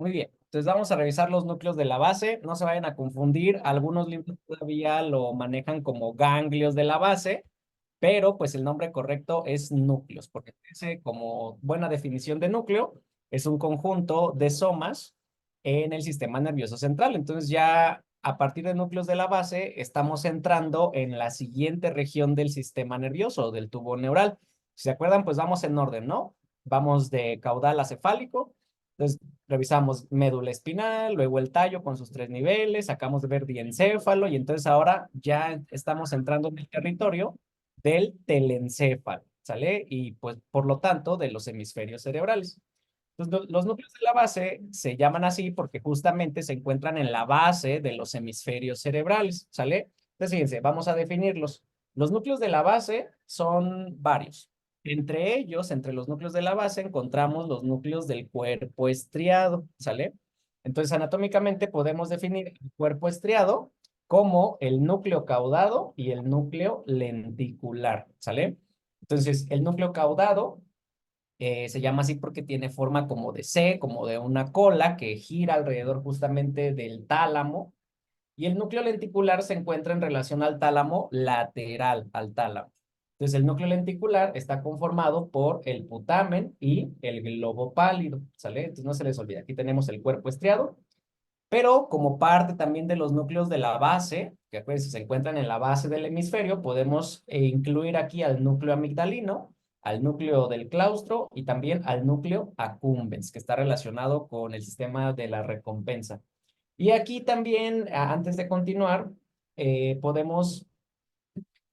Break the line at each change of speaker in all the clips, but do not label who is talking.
Muy bien, entonces vamos a revisar los núcleos de la base. No se vayan a confundir, algunos libros todavía lo manejan como ganglios de la base, pero pues el nombre correcto es núcleos, porque ese, como buena definición de núcleo, es un conjunto de somas en el sistema nervioso central. Entonces ya a partir de núcleos de la base estamos entrando en la siguiente región del sistema nervioso, del tubo neural. Si se acuerdan, pues vamos en orden, ¿no? Vamos de caudal a cefálico. Entonces revisamos médula espinal, luego el tallo con sus 3 niveles, sacamos de ver diencéfalo y entonces ahora ya estamos entrando en el territorio del telencéfalo, ¿sale? Y pues por lo tanto de los hemisferios cerebrales. Entonces, los núcleos de la base se llaman así porque justamente se encuentran en la base de los hemisferios cerebrales, ¿sale? Entonces, fíjense, vamos a definirlos. Los núcleos de la base son varios. Entre ellos, entre los núcleos de la base, encontramos los núcleos del cuerpo estriado, ¿sale? Entonces, anatómicamente podemos definir el cuerpo estriado como el núcleo caudado y el núcleo lenticular, ¿sale? Entonces, el núcleo caudado se llama así porque tiene forma como de C, como de una cola que gira alrededor justamente del tálamo. Y el núcleo lenticular se encuentra en relación al tálamo lateral al tálamo. Entonces, el núcleo lenticular está conformado por el putamen y el globo pálido, ¿sale? Entonces, no se les olvide. Aquí tenemos el cuerpo estriado, pero como parte también de los núcleos de la base, que acuérdense, se encuentran en la base del hemisferio, podemos incluir aquí al núcleo amigdalino, al núcleo del claustro y también al núcleo accumbens, que está relacionado con el sistema de la recompensa. Y aquí también, antes de continuar, podemos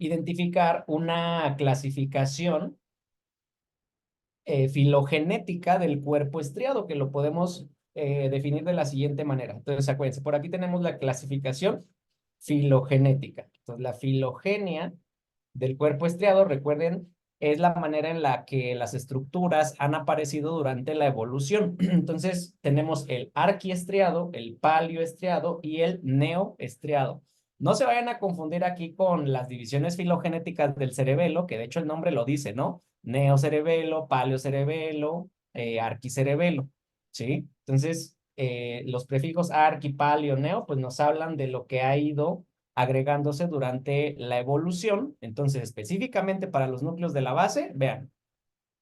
identificar una clasificación filogenética del cuerpo estriado, que lo podemos definir de la siguiente manera. Entonces, acuérdense, por aquí tenemos la clasificación filogenética. Entonces, la filogenia del cuerpo estriado, recuerden, es la manera en la que las estructuras han aparecido durante la evolución. Entonces, tenemos el arquiestriado, el palioestriado y el neoestriado. No se vayan a confundir aquí con las divisiones filogenéticas del cerebelo, que de hecho el nombre lo dice, ¿no? Neocerebelo, paleocerebelo, arquicerebelo, ¿sí? Entonces, los prefijos arqui, palio, neo, pues nos hablan de lo que ha ido agregándose durante la evolución. Entonces, específicamente para los núcleos de la base, vean,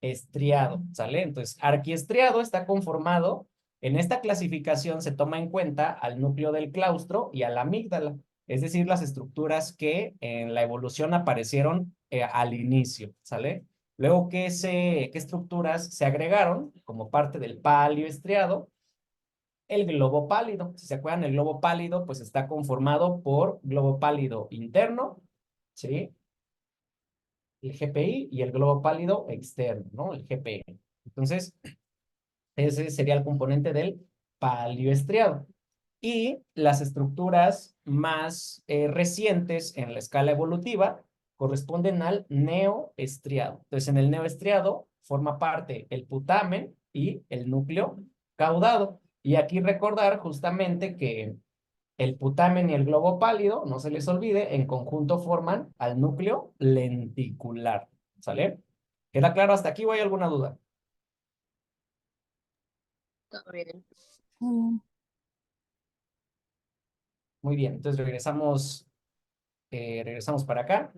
estriado, ¿sale? Entonces, arquiestriado está conformado, en esta clasificación se toma en cuenta al núcleo del claustro y a la amígdala, es decir, las estructuras que en la evolución aparecieron al inicio, ¿sale? Luego, ¿qué estructuras se agregaron como parte del palioestriado? El globo pálido. Si se acuerdan, el globo pálido pues está conformado por globo pálido interno, ¿sí? El GPI y el globo pálido externo, ¿no? El GPI. Entonces, ese sería el componente del palioestriado. Y las estructuras más recientes en la escala evolutiva corresponden al neoestriado. Entonces, en el neoestriado forma parte el putamen y el núcleo caudado. Y aquí recordar justamente que el putamen y el globo pálido, no se les olvide, en conjunto forman al núcleo lenticular. ¿Sale? ¿Queda claro hasta aquí o hay alguna duda?
Todo bien.
Muy bien, entonces regresamos para acá.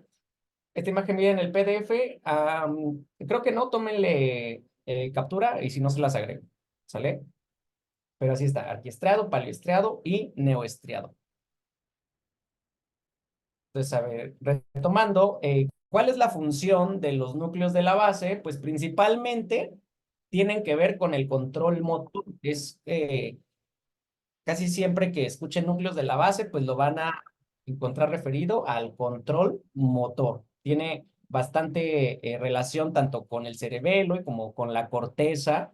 Esta imagen viene en el PDF. Creo que no, tómenle captura y si no se las agrego. ¿Sale? Pero así está, arquiestriado, palioestriado y neoestriado. Entonces, a ver, retomando, ¿cuál es la función de los núcleos de la base? Pues principalmente tienen que ver con el control motor. Es casi siempre que escuchen núcleos de la base, pues lo van a encontrar referido al control motor. Tiene bastante relación tanto con el cerebelo y como con la corteza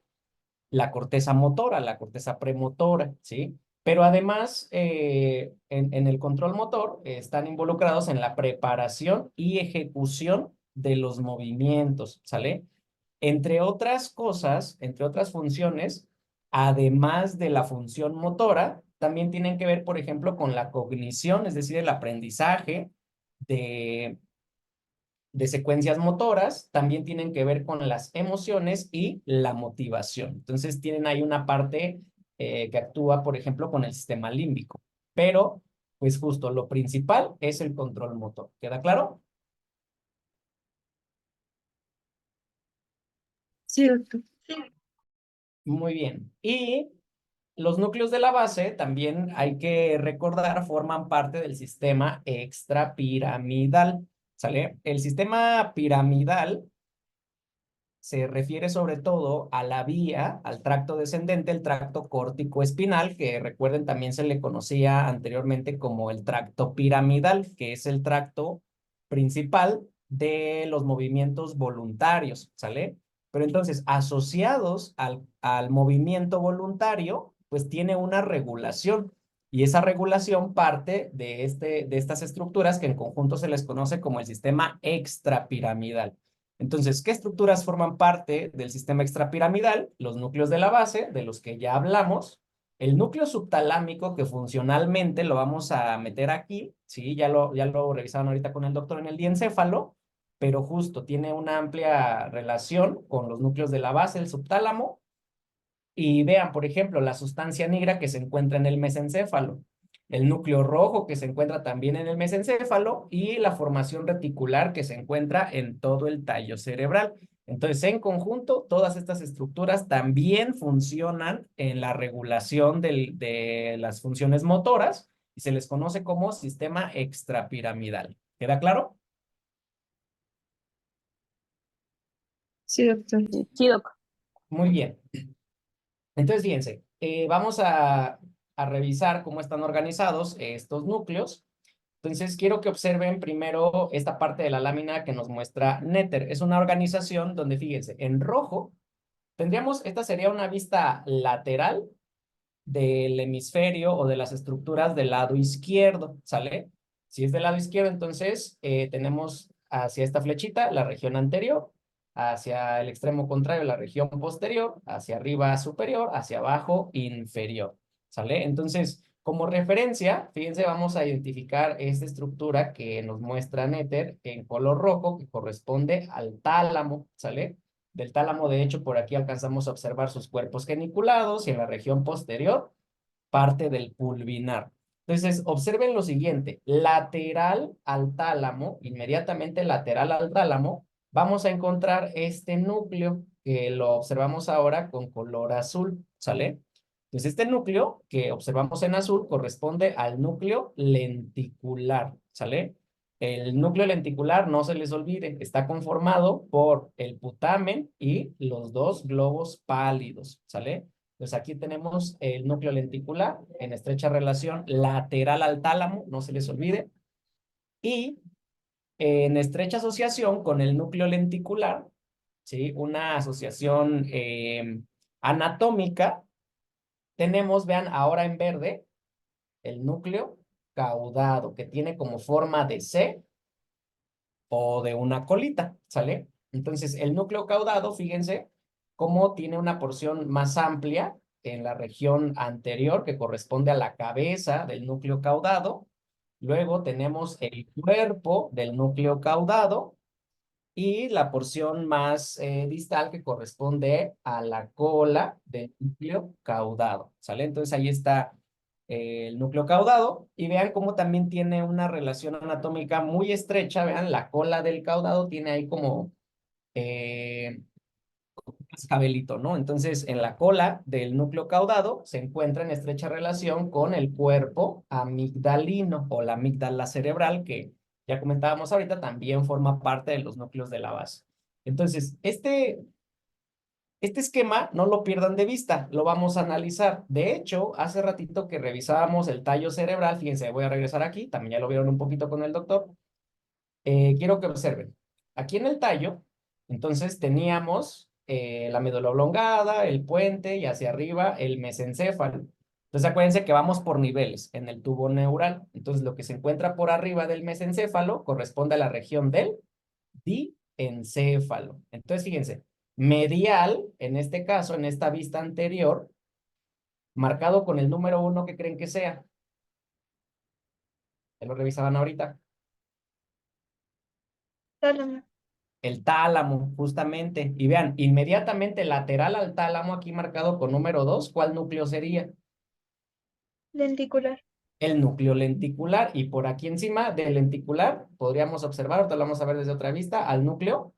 motora, la corteza premotora, ¿sí? Pero además, en el control motor están involucrados en la preparación y ejecución de los movimientos, ¿sale? Entre otras cosas, entre otras funciones, además de la función motora, también tienen que ver, por ejemplo, con la cognición, es decir, el aprendizaje de de secuencias motoras, también tienen que ver con las emociones y la motivación. Entonces tienen ahí una parte que actúa, por ejemplo, con el sistema límbico. Pero, pues justo, lo principal es el control motor. ¿Queda claro?
Sí, doctor.
Muy bien. Y los núcleos de la base, también hay que recordar, forman parte del sistema extrapiramidal, ¿sale? El sistema piramidal se refiere sobre todo a la vía, al tracto descendente, el tracto córtico-espinal, que recuerden también se le conocía anteriormente como el tracto piramidal, que es el tracto principal de los movimientos voluntarios, ¿sale? Pero entonces, asociados al movimiento voluntario, pues tiene una regulación. Y esa regulación parte de estas estructuras que en conjunto se les conoce como el sistema extrapiramidal. Entonces, ¿qué estructuras forman parte del sistema extrapiramidal? Los núcleos de la base, de los que ya hablamos. El núcleo subtalámico, que funcionalmente lo vamos a meter aquí, ¿sí? Ya lo revisaron ahorita con el doctor en el diencéfalo, pero justo tiene una amplia relación con los núcleos de la base, el subtálamo. Y vean, por ejemplo, la sustancia negra que se encuentra en el mesencéfalo, el núcleo rojo que se encuentra también en el mesencéfalo y la formación reticular que se encuentra en todo el tallo cerebral. Entonces, en conjunto, todas estas estructuras también funcionan en la regulación de las funciones motoras y se les conoce como sistema extrapiramidal. ¿Queda claro?
Sí, doctor.
Sí, doc.
Muy bien. Entonces, fíjense, vamos a revisar cómo están organizados estos núcleos. Entonces, quiero que observen primero esta parte de la lámina que nos muestra Nether. Es una organización donde, fíjense, en rojo tendríamos, esta sería una vista lateral del hemisferio o de las estructuras del lado izquierdo, ¿sale? Si es del lado izquierdo, entonces tenemos hacia esta flechita la región anterior, hacia el extremo contrario la región posterior, hacia arriba superior, hacia abajo inferior, ¿sale? Entonces, como referencia, fíjense, vamos a identificar esta estructura que nos muestra Nether en color rojo, que corresponde al tálamo, ¿sale? Del tálamo, de hecho, por aquí alcanzamos a observar sus cuerpos geniculados y en la región posterior, parte del pulvinar. Entonces, observen lo siguiente, lateral al tálamo, inmediatamente lateral al tálamo, vamos a encontrar este núcleo que lo observamos ahora con color azul, ¿sale? Entonces, este núcleo que observamos en azul corresponde al núcleo lenticular, ¿sale? El núcleo lenticular, no se les olvide, está conformado por el putamen y los dos globos pálidos, ¿sale? Entonces aquí tenemos el núcleo lenticular en estrecha relación lateral al tálamo, no se les olvide, y en estrecha asociación con el núcleo lenticular, ¿sí? Una asociación anatómica, tenemos, vean ahora en verde, el núcleo caudado, que tiene como forma de C o de una colita, ¿sale? Entonces, el núcleo caudado, fíjense cómo tiene una porción más amplia en la región anterior que corresponde a la cabeza del núcleo caudado. Luego tenemos el cuerpo del núcleo caudado y la porción más distal que corresponde a la cola del núcleo caudado, ¿sale? Entonces ahí está el núcleo caudado y vean cómo también tiene una relación anatómica muy estrecha, vean la cola del caudado tiene ahí como eh, cascabelito, ¿no? Entonces en la cola del núcleo caudado se encuentra en estrecha relación con el cuerpo amigdalino o la amígdala cerebral que ya comentábamos ahorita, también forma parte de los núcleos de la base. Entonces, este esquema no lo pierdan de vista, lo vamos a analizar. De hecho, hace ratito que revisábamos el tallo cerebral, fíjense, voy a regresar aquí, también ya lo vieron un poquito con el doctor. Quiero que observen. Aquí en el tallo, entonces teníamos la médula oblongada, el puente y hacia arriba el mesencéfalo. Entonces acuérdense que vamos por niveles en el tubo neural. Entonces lo que se encuentra por arriba del mesencéfalo corresponde a la región del diencéfalo. Entonces fíjense, medial, en este caso, en esta vista anterior, marcado con el número 1 que creen que sea. Ya lo revisaban ahorita.
Tálamo.
El tálamo, justamente. Y vean, inmediatamente lateral al tálamo, aquí marcado con número 2, ¿cuál núcleo sería?
Lenticular.
El núcleo lenticular. Y por aquí encima del lenticular podríamos observar, ahorita lo vamos a ver desde otra vista, al núcleo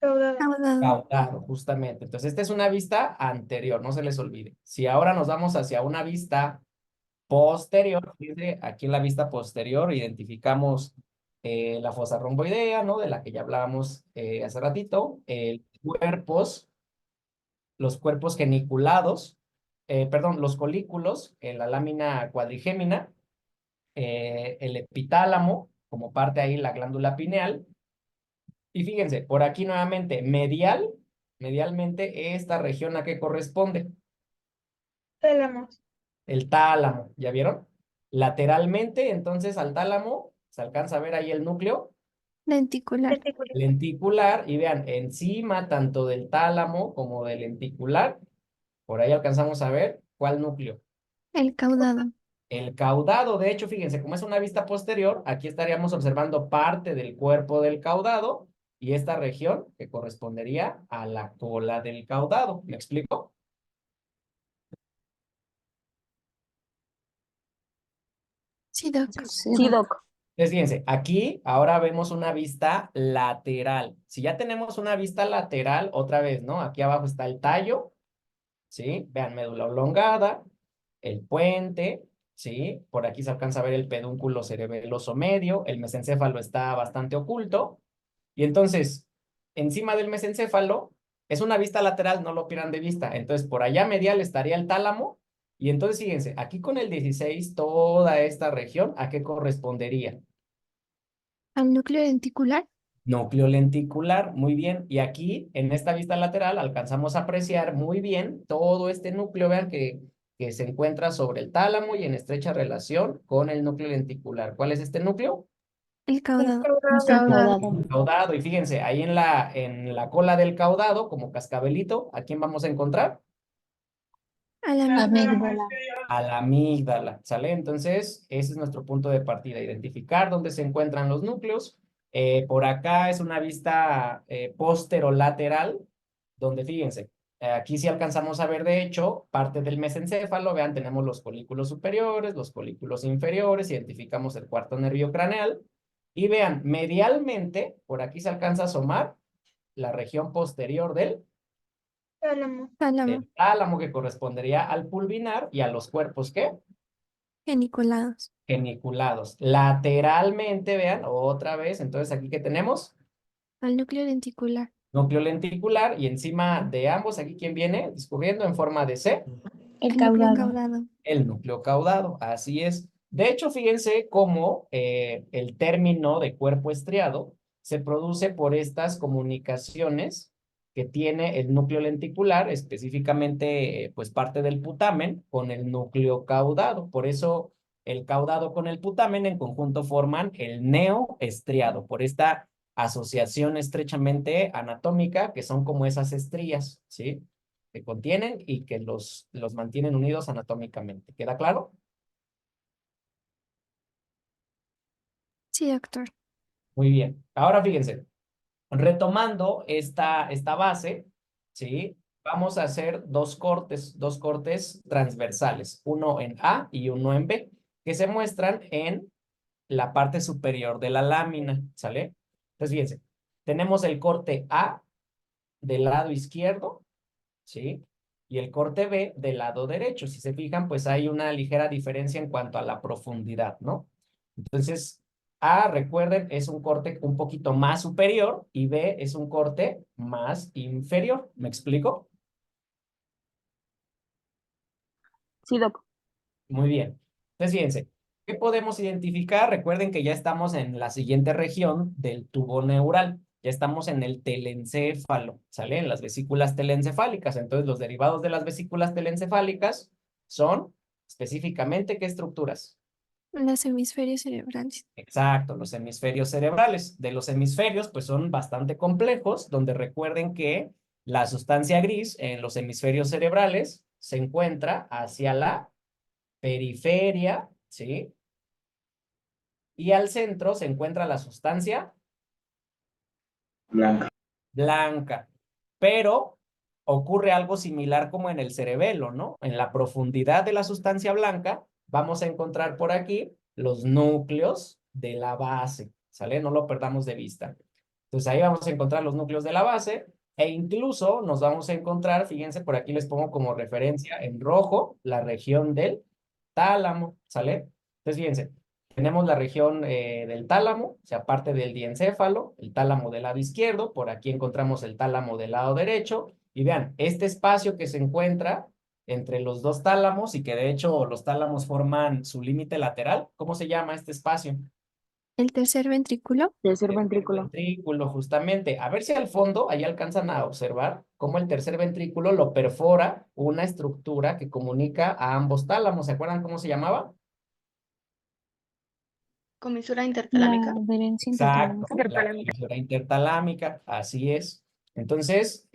Caudado.
Caudado.
caudado, justamente. Entonces, esta es una vista anterior, no se les olvide. Si ahora nos vamos hacia una vista posterior, fíjense, aquí en la vista posterior identificamos la fosa romboidea, ¿no? De la que ya hablábamos hace ratito, los cuerpos geniculados, perdón, los colículos, la lámina cuadrigémina, el epitálamo, como parte ahí la glándula pineal. Y fíjense, por aquí nuevamente, medialmente, esta región a qué corresponde,
Tálamos.
el tálamo, ¿ya vieron? Lateralmente, entonces al tálamo, se alcanza a ver ahí el núcleo
Lenticular.
Lenticular.
lenticular, y vean, encima tanto del tálamo como del lenticular, por ahí alcanzamos a ver cuál núcleo.
El caudado.
El caudado, de hecho, fíjense, como es una vista posterior, aquí estaríamos observando parte del cuerpo del caudado y esta región que correspondería a la cola del caudado. ¿Me explico?
Sí, Doc.
Sí, Doc.
Entonces, fíjense, aquí ahora vemos una vista lateral. Si ya tenemos una vista lateral, otra vez, ¿no? Aquí abajo está el tallo, ¿sí? Vean, médula oblongada, el puente, ¿sí? Por aquí se alcanza a ver el pedúnculo cerebeloso medio, el mesencéfalo está bastante oculto. Y entonces, encima del mesencéfalo, es una vista lateral, no lo pierdan de vista. Entonces, por allá medial estaría el tálamo. Y entonces, fíjense, aquí con el 16, toda esta región, ¿a qué correspondería?
Al núcleo lenticular.
Núcleo lenticular, muy bien. Y aquí, en esta vista lateral, alcanzamos a apreciar muy bien todo este núcleo, vean que se encuentra sobre el tálamo y en estrecha relación con el núcleo lenticular. ¿Cuál es este núcleo?
El caudado.
Caudado.
El caudado. Y fíjense, ahí en la cola del caudado, como cascabelito, ¿a quién vamos a encontrar?
A la
Amígdala.
A la amígdala, ¿sale? Entonces, ese es nuestro punto de partida, identificar dónde se encuentran los núcleos. Por acá es una vista posterolateral, donde fíjense, aquí sí alcanzamos a ver, de hecho, parte del mesencéfalo. Vean, tenemos los colículos superiores, los colículos inferiores, identificamos el cuarto nervio craneal. Y vean, medialmente, por aquí se alcanza a asomar la región posterior
Tálamo.
del tálamo, que correspondería al pulvinar, y a los cuerpos, ¿qué?
Geniculados.
Geniculados. Lateralmente, vean, otra vez, entonces aquí, ¿qué tenemos?
Al núcleo lenticular.
Núcleo lenticular, y encima de ambos, aquí, ¿quién viene? Discurriendo en forma de C,
El
El núcleo
caudado.
caudado.
el núcleo caudado, así es. De hecho, fíjense cómo el término de cuerpo estriado se produce por estas comunicaciones que tiene el núcleo lenticular, específicamente, pues parte del putamen, con el núcleo caudado. Por eso el caudado con el putamen en conjunto forman el neoestriado, por esta asociación estrechamente anatómica, que son como esas estrías, ¿sí? Que contienen y que los mantienen unidos anatómicamente. ¿Queda claro?
Sí, doctor.
Muy bien. Ahora fíjense, retomando esta base, ¿sí? Vamos a hacer dos cortes transversales, uno en A y uno en B, que se muestran en la parte superior de la lámina, ¿sale? Entonces, fíjense, tenemos el corte A del lado izquierdo, ¿sí? Y el corte B del lado derecho. Si se fijan, pues hay una ligera diferencia en cuanto a la profundidad, ¿no? Entonces, A, recuerden, es un corte un poquito más superior y B es un corte más inferior. ¿Me explico?
Sí, Doc.
Muy bien. Entonces, fíjense, ¿qué podemos identificar? Recuerden que ya estamos en la siguiente región del tubo neural. Ya estamos en el telencéfalo, ¿sale? En las vesículas telencefálicas. Entonces, los derivados de las vesículas telencefálicas son específicamente, ¿qué estructuras?
Los hemisferios cerebrales.
Exacto, los hemisferios cerebrales. De los hemisferios, pues son bastante complejos, donde recuerden que la sustancia gris en los hemisferios cerebrales se encuentra hacia la periferia, ¿sí? Y al centro se encuentra la sustancia
Blanca.
Blanca. Pero ocurre algo similar como en el cerebelo, ¿no? En la profundidad de la sustancia blanca vamos a encontrar por aquí los núcleos de la base, ¿sale? No lo perdamos de vista. Entonces ahí vamos a encontrar los núcleos de la base e incluso nos vamos a encontrar, fíjense, por aquí les pongo como referencia en rojo la región del tálamo, ¿sale? Entonces fíjense, tenemos la región del tálamo, o sea, parte del diencéfalo, el tálamo del lado izquierdo, por aquí encontramos el tálamo del lado derecho, y vean, este espacio que se encuentra entre los dos tálamos y que de hecho los tálamos forman su límite lateral, ¿cómo se llama este espacio?
El tercer ventrículo.
Tercer
El
ventrículo.
ventrículo, justamente. A ver si al fondo, ahí alcanzan a observar cómo el tercer ventrículo lo perfora una estructura que comunica a ambos tálamos. ¿Se acuerdan cómo se llamaba?
Comisura
La
intertalámica.
adherencia
Exacto,
intertalámica.
la comisura intertalámica, así es. Entonces,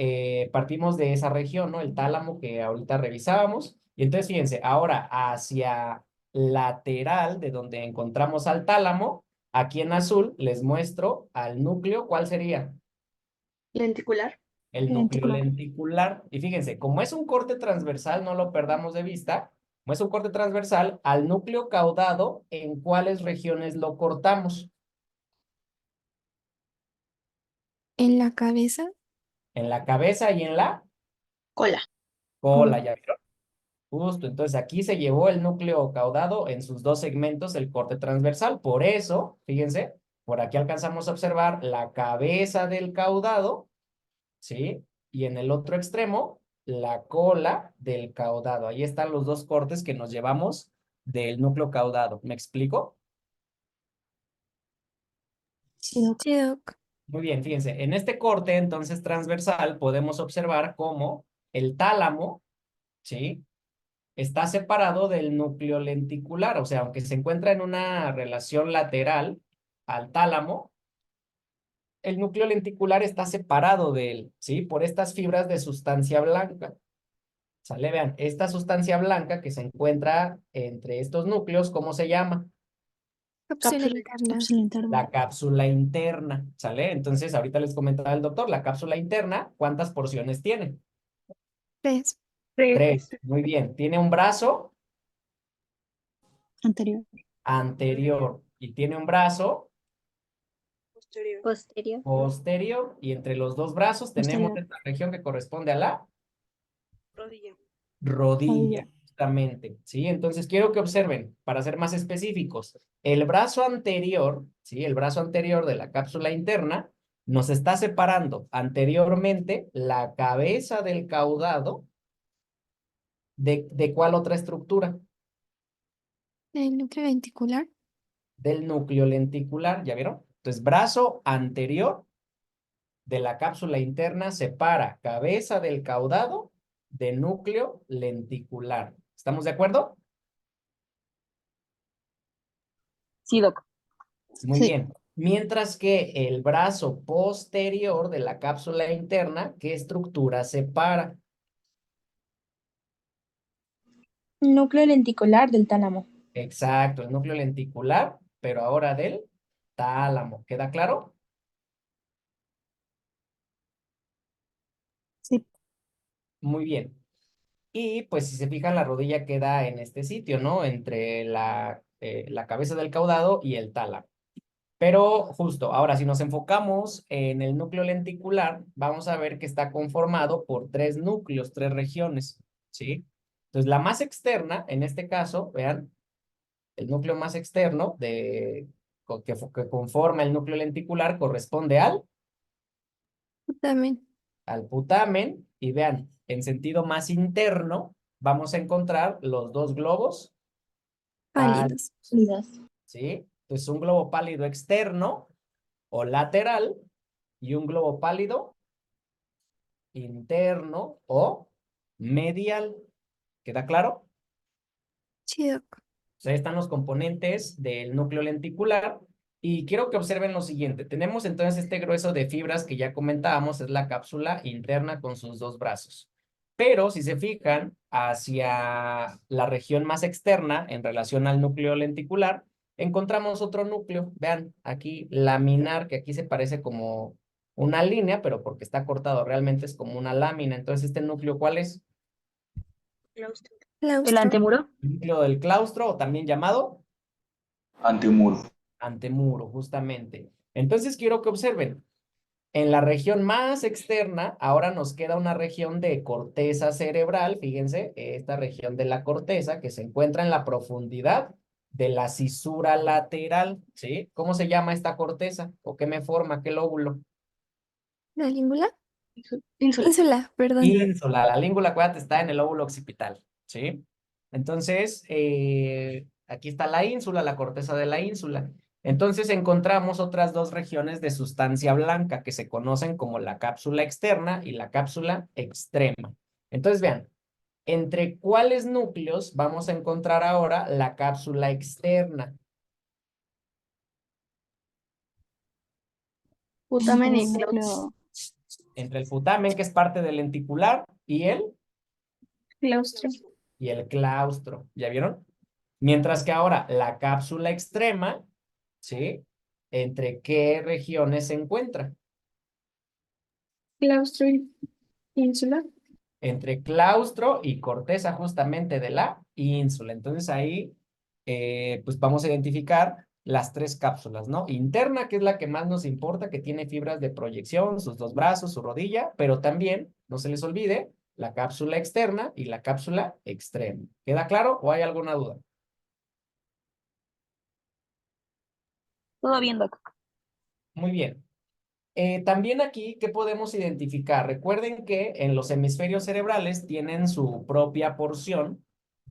partimos de esa región, ¿no? El tálamo que ahorita revisábamos. Y entonces, fíjense, ahora hacia lateral de donde encontramos al tálamo, aquí en azul les muestro al núcleo, ¿cuál sería?
Lenticular.
El núcleo
Lenticular.
lenticular. Y fíjense, como es un corte transversal, no lo perdamos de vista, como es un corte transversal, al núcleo caudado, ¿en cuáles regiones lo cortamos?
En la cabeza.
En la cabeza y en la
Cola.
cola, ¿ya vieron? Justo, entonces aquí se llevó el núcleo caudado en sus dos segmentos el corte transversal. Por eso, fíjense, por aquí alcanzamos a observar la cabeza del caudado, ¿sí? Y en el otro extremo, la cola del caudado. Ahí están los dos cortes que nos llevamos del núcleo caudado. ¿Me explico?
Sí, doc.
Muy bien, fíjense, en este corte entonces transversal podemos observar cómo el tálamo, ¿sí? Está separado del núcleo lenticular, o sea, aunque se encuentra en una relación lateral al tálamo, el núcleo lenticular está separado de él, ¿sí? Por estas fibras de sustancia blanca. ¿Sale? Vean, esta sustancia blanca que se encuentra entre estos núcleos, ¿cómo se llama?
Cápsula
Cápsula.
interna.
Cápsula interna.
La cápsula interna, ¿sale? Entonces, ahorita les comentaba el doctor, la cápsula interna, ¿cuántas porciones tiene?
3.
Tres. Muy bien. Tiene un brazo
Anterior.
anterior y tiene un brazo
Posterior.
Posterior.
posterior y entre los dos brazos tenemos
Posterior.
esta región que corresponde a la
Rodilla.
rodilla, justamente, ¿sí? Entonces quiero que observen, para ser más específicos, el brazo anterior, ¿sí? El brazo anterior de la cápsula interna nos está separando anteriormente la cabeza del caudado ¿de cuál otra estructura?
El núcleo lenticular.
Del núcleo lenticular, ¿ya vieron? Entonces, brazo anterior de la cápsula interna separa cabeza del caudado de núcleo lenticular. ¿Estamos de acuerdo?
Sí, doc.
Muy
Sí.
bien. Mientras que el brazo posterior de la cápsula interna, ¿qué estructura separa?
Núcleo lenticular del tálamo.
Exacto, el núcleo lenticular, pero ahora del tálamo. ¿Queda claro?
Sí.
Muy bien. Y pues si se fijan, la rodilla queda en este sitio, ¿no? Entre la cabeza del caudado y el tálamo. Pero justo, ahora si nos enfocamos en el núcleo lenticular, vamos a ver que está conformado por tres núcleos, tres regiones, ¿sí? Entonces la más externa, en este caso, vean, el núcleo más externo que conforma el núcleo lenticular corresponde
Putamen.
al putamen. Y vean, en sentido más interno, vamos a encontrar los dos globos
Pálidos.
Pálidas.
¿sí? Entonces un globo pálido externo o lateral y un globo pálido interno o medial. ¿Queda claro?
Sí, doc.
O sea, ahí están los componentes del núcleo lenticular. Y quiero que observen lo siguiente. Tenemos entonces este grueso de fibras que ya comentábamos, es la cápsula interna con sus dos brazos. Pero si se fijan hacia la región más externa en relación al núcleo lenticular, encontramos otro núcleo. Vean, aquí laminar, que aquí se parece como una línea, pero porque está cortado, realmente es como una lámina. Entonces, ¿este núcleo cuál es?
Claustro.
El
Claustro.
antemuro.
El núcleo del claustro, o también llamado
Antemuro.
antemuro, justamente. Entonces, quiero que observen. En la región más externa, ahora nos queda una región de corteza cerebral, fíjense, esta región de la corteza que se encuentra en la profundidad de la cisura lateral, ¿sí? ¿Cómo se llama esta corteza? ¿O qué me forma? ¿Qué lóbulo?
¿La língula?
Ínsula.
Ínsula, perdón.
Ínsula, la língula, acuérdate, está en el lóbulo occipital, ¿sí? Entonces, aquí está la ínsula, la corteza de la ínsula. Entonces encontramos otras dos regiones de sustancia blanca que se conocen como la cápsula externa y la cápsula extrema. Entonces vean, ¿entre cuáles núcleos vamos a encontrar ahora la cápsula externa?
Putamen y
Núcleo.
claustro.
Entre el putamen, que es parte del lenticular,
Claustro.
y el claustro. ¿Ya vieron? Mientras que ahora la cápsula extrema, ¿sí? ¿Entre qué regiones se encuentra?
Claustro y ínsula.
Entre claustro y corteza justamente de la ínsula. Entonces ahí, pues vamos a identificar las tres cápsulas, ¿no? Interna, que es la que más nos importa, que tiene fibras de proyección, sus dos brazos, su rodilla, pero también, no se les olvide, la cápsula externa y la cápsula extrema. ¿Queda claro o hay alguna duda?
Todo bien, Doc.
Muy bien. También aquí, ¿qué podemos identificar? Recuerden que en los hemisferios cerebrales tienen su propia porción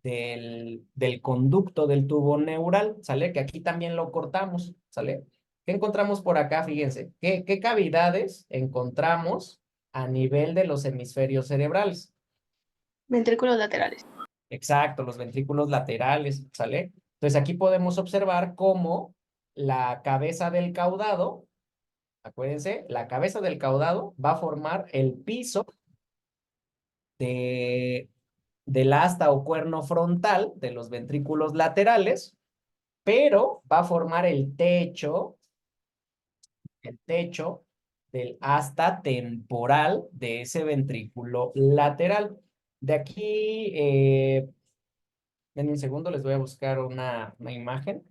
del conducto del tubo neural, ¿sale? Que aquí también lo cortamos, ¿sale? ¿Qué encontramos por acá? Fíjense, ¿qué cavidades encontramos a nivel de los hemisferios cerebrales?
Ventrículos laterales.
Exacto, los ventrículos laterales, ¿sale? Entonces aquí podemos observar cómo la cabeza del caudado, acuérdense, la cabeza del caudado va a formar el piso del asta o cuerno frontal de los ventrículos laterales, pero va a formar el techo del asta temporal de ese ventrículo lateral. De aquí, en un segundo les voy a buscar una imagen,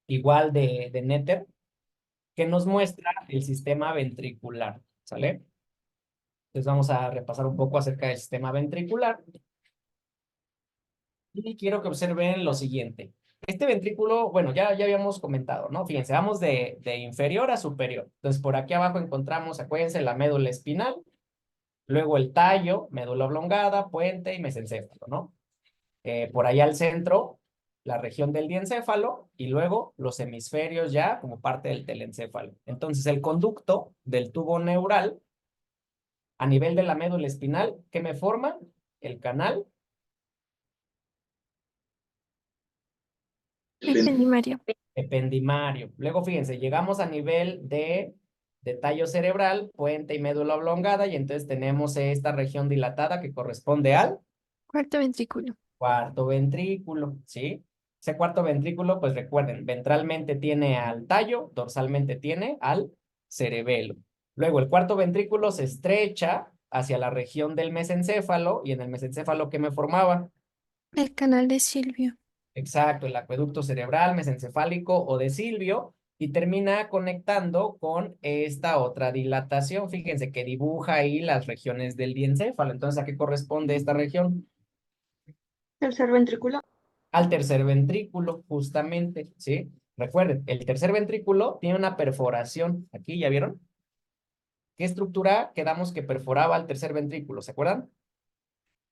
igual de Netter, que nos muestra el sistema ventricular, ¿sale? Entonces vamos a repasar un poco acerca del sistema ventricular. Y quiero que observen lo siguiente. Este ventrículo, bueno, ya habíamos comentado, ¿no? Fíjense, vamos de inferior a superior. Entonces, por aquí abajo encontramos, acuérdense, la médula espinal, luego el tallo, médula oblongada, puente y mesencéfalo, ¿no? Por allá al centro, la región del diencéfalo y luego los hemisferios ya como parte del telencéfalo. Entonces, el conducto del tubo neural a nivel de la médula espinal, ¿qué me forma? El canal
Ependimario.
ependimario. Luego, fíjense, llegamos a nivel de tallo cerebral, puente y médula oblongada, y entonces tenemos esta región dilatada que corresponde al
Cuarto ventrículo.
cuarto ventrículo, ¿sí? Ese cuarto ventrículo, pues recuerden, ventralmente tiene al tallo, dorsalmente tiene al cerebelo. Luego, el cuarto ventrículo se estrecha hacia la región del mesencéfalo, y en el mesencéfalo, ¿qué me formaba?
El canal de Silvio.
Exacto, el acueducto cerebral, mesencefálico o de Silvio, y termina conectando con esta otra dilatación. Fíjense que dibuja ahí las regiones del diencéfalo. Entonces, ¿a qué corresponde esta región?
Tercer ventrículo.
Al tercer ventrículo, justamente, ¿sí? Recuerden, el tercer ventrículo tiene una perforación. Aquí, ¿ya vieron? ¿Qué estructura quedamos que perforaba al tercer ventrículo? ¿Se acuerdan?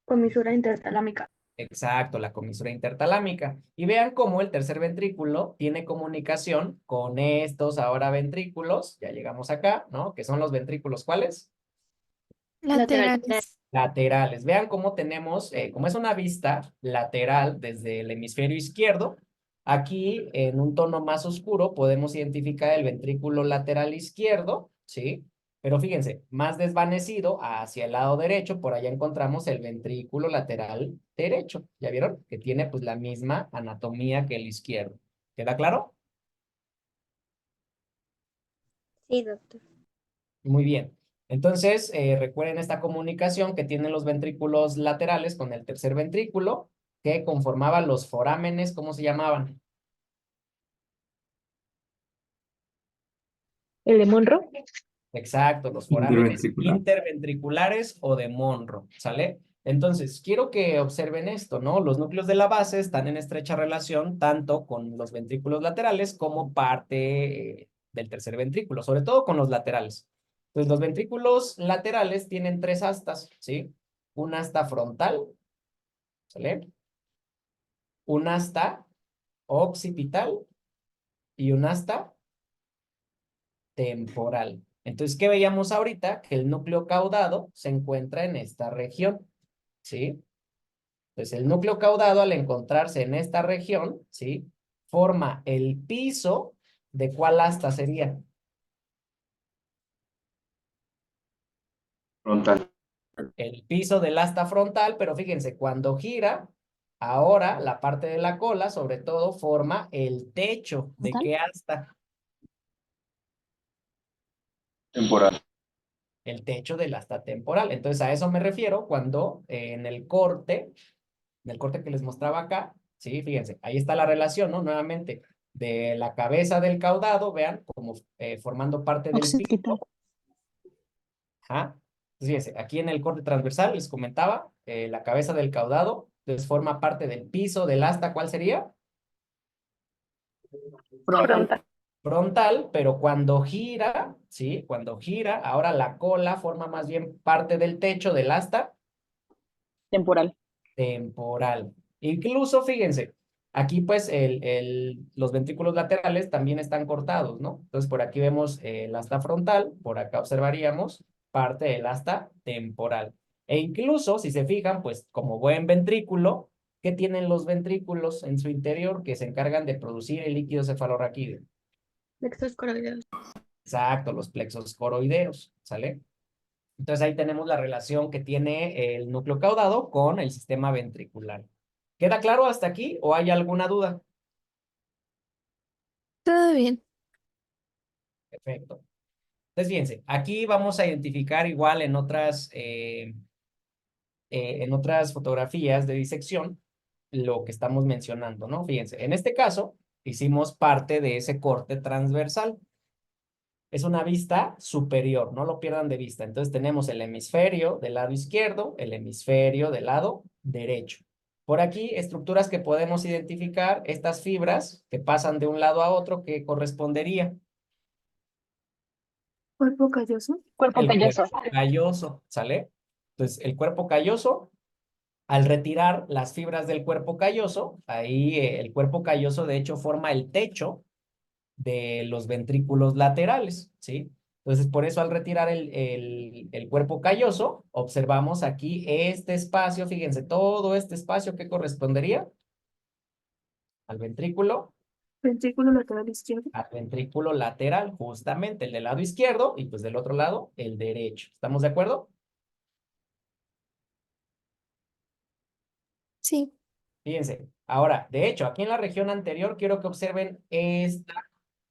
Comisura intertalámica.
Exacto, la comisura intertalámica. Y vean cómo el tercer ventrículo tiene comunicación con estos ahora ventrículos. Ya llegamos acá, ¿no? Que son los ventrículos, ¿cuáles?
Laterales.
Laterales. Vean cómo tenemos, como es una vista lateral desde el hemisferio izquierdo, aquí en un tono más oscuro podemos identificar el ventrículo lateral izquierdo, ¿sí? Pero fíjense, más desvanecido hacia el lado derecho, por allá encontramos el ventrículo lateral derecho. ¿Ya vieron? Que tiene pues la misma anatomía que el izquierdo. ¿Queda claro?
Sí, doctor.
Muy bien. Entonces, recuerden esta comunicación que tienen los ventrículos laterales con el tercer ventrículo, que conformaban los forámenes, ¿cómo se llamaban?
¿El de Monroe?
Exacto, los forámenes
Interventricular.
interventriculares o de Monro, ¿sale? Entonces, quiero que observen esto, ¿no? Los núcleos de la base están en estrecha relación tanto con los ventrículos laterales como parte del tercer ventrículo, sobre todo con los laterales. Entonces, los ventrículos laterales tienen tres astas, ¿sí? Un asta frontal, ¿sale? Un asta occipital y un asta temporal. Entonces, ¿qué veíamos ahorita? Que el núcleo caudado se encuentra en esta región, ¿sí? Entonces, el núcleo caudado, al encontrarse en esta región, ¿sí? Forma el piso de ¿cuál asta sería?
Frontal.
El piso del asta frontal, pero fíjense, cuando gira, ahora la parte de la cola, sobre todo, forma el techo. ¿De qué asta?
Temporal.
El techo del asta temporal. Entonces, a eso me refiero cuando en el corte que les mostraba acá, sí, fíjense, ahí está la relación, ¿no? Nuevamente, de la cabeza del caudado, vean, como formando parte del
Occipital.
pico. Ajá. Entonces, fíjense, aquí en el corte transversal les comentaba, la cabeza del caudado, entonces forma parte del piso del asta, ¿cuál sería?
Frontal.
Frontal, pero cuando gira, ¿sí? Cuando gira, ahora la cola forma más bien parte del techo del asta
Temporal.
temporal. Incluso, fíjense, aquí pues los ventrículos laterales también están cortados, ¿no? Entonces por aquí vemos el asta frontal, por acá observaríamos parte del asta temporal. E incluso, si se fijan, pues como buen ventrículo, ¿qué tienen los ventrículos en su interior que se encargan de producir el líquido cefalorraquídeo?
Plexos coroideos.
Exacto, los plexos coroideos, ¿sale? Entonces ahí tenemos la relación que tiene el núcleo caudado con el sistema ventricular. ¿Queda claro hasta aquí o hay alguna duda?
Todo bien.
Perfecto. Entonces, fíjense, aquí vamos a identificar igual en otras fotografías de disección lo que estamos mencionando, ¿no? Fíjense, en este caso hicimos parte de ese corte transversal. Es una vista superior, no lo pierdan de vista. Entonces tenemos el hemisferio del lado izquierdo, el hemisferio del lado derecho. Por aquí, estructuras que podemos identificar, estas fibras que pasan de un lado a otro, ¿qué correspondería?
Cuerpo calloso.
Cuerpo
El
calloso.
cuerpo calloso, ¿sale? Entonces, el cuerpo calloso, al retirar las fibras del cuerpo calloso, ahí el cuerpo calloso de hecho forma el techo de los ventrículos laterales, ¿sí? Entonces, por eso al retirar el cuerpo calloso, observamos aquí este espacio, fíjense, todo este espacio que correspondería al
Ventrículo lateral izquierdo.
ventrículo lateral, justamente el del lado izquierdo y pues del otro lado el derecho. ¿Estamos de acuerdo?
Sí.
Fíjense, ahora, de hecho, aquí en la región anterior quiero que observen esta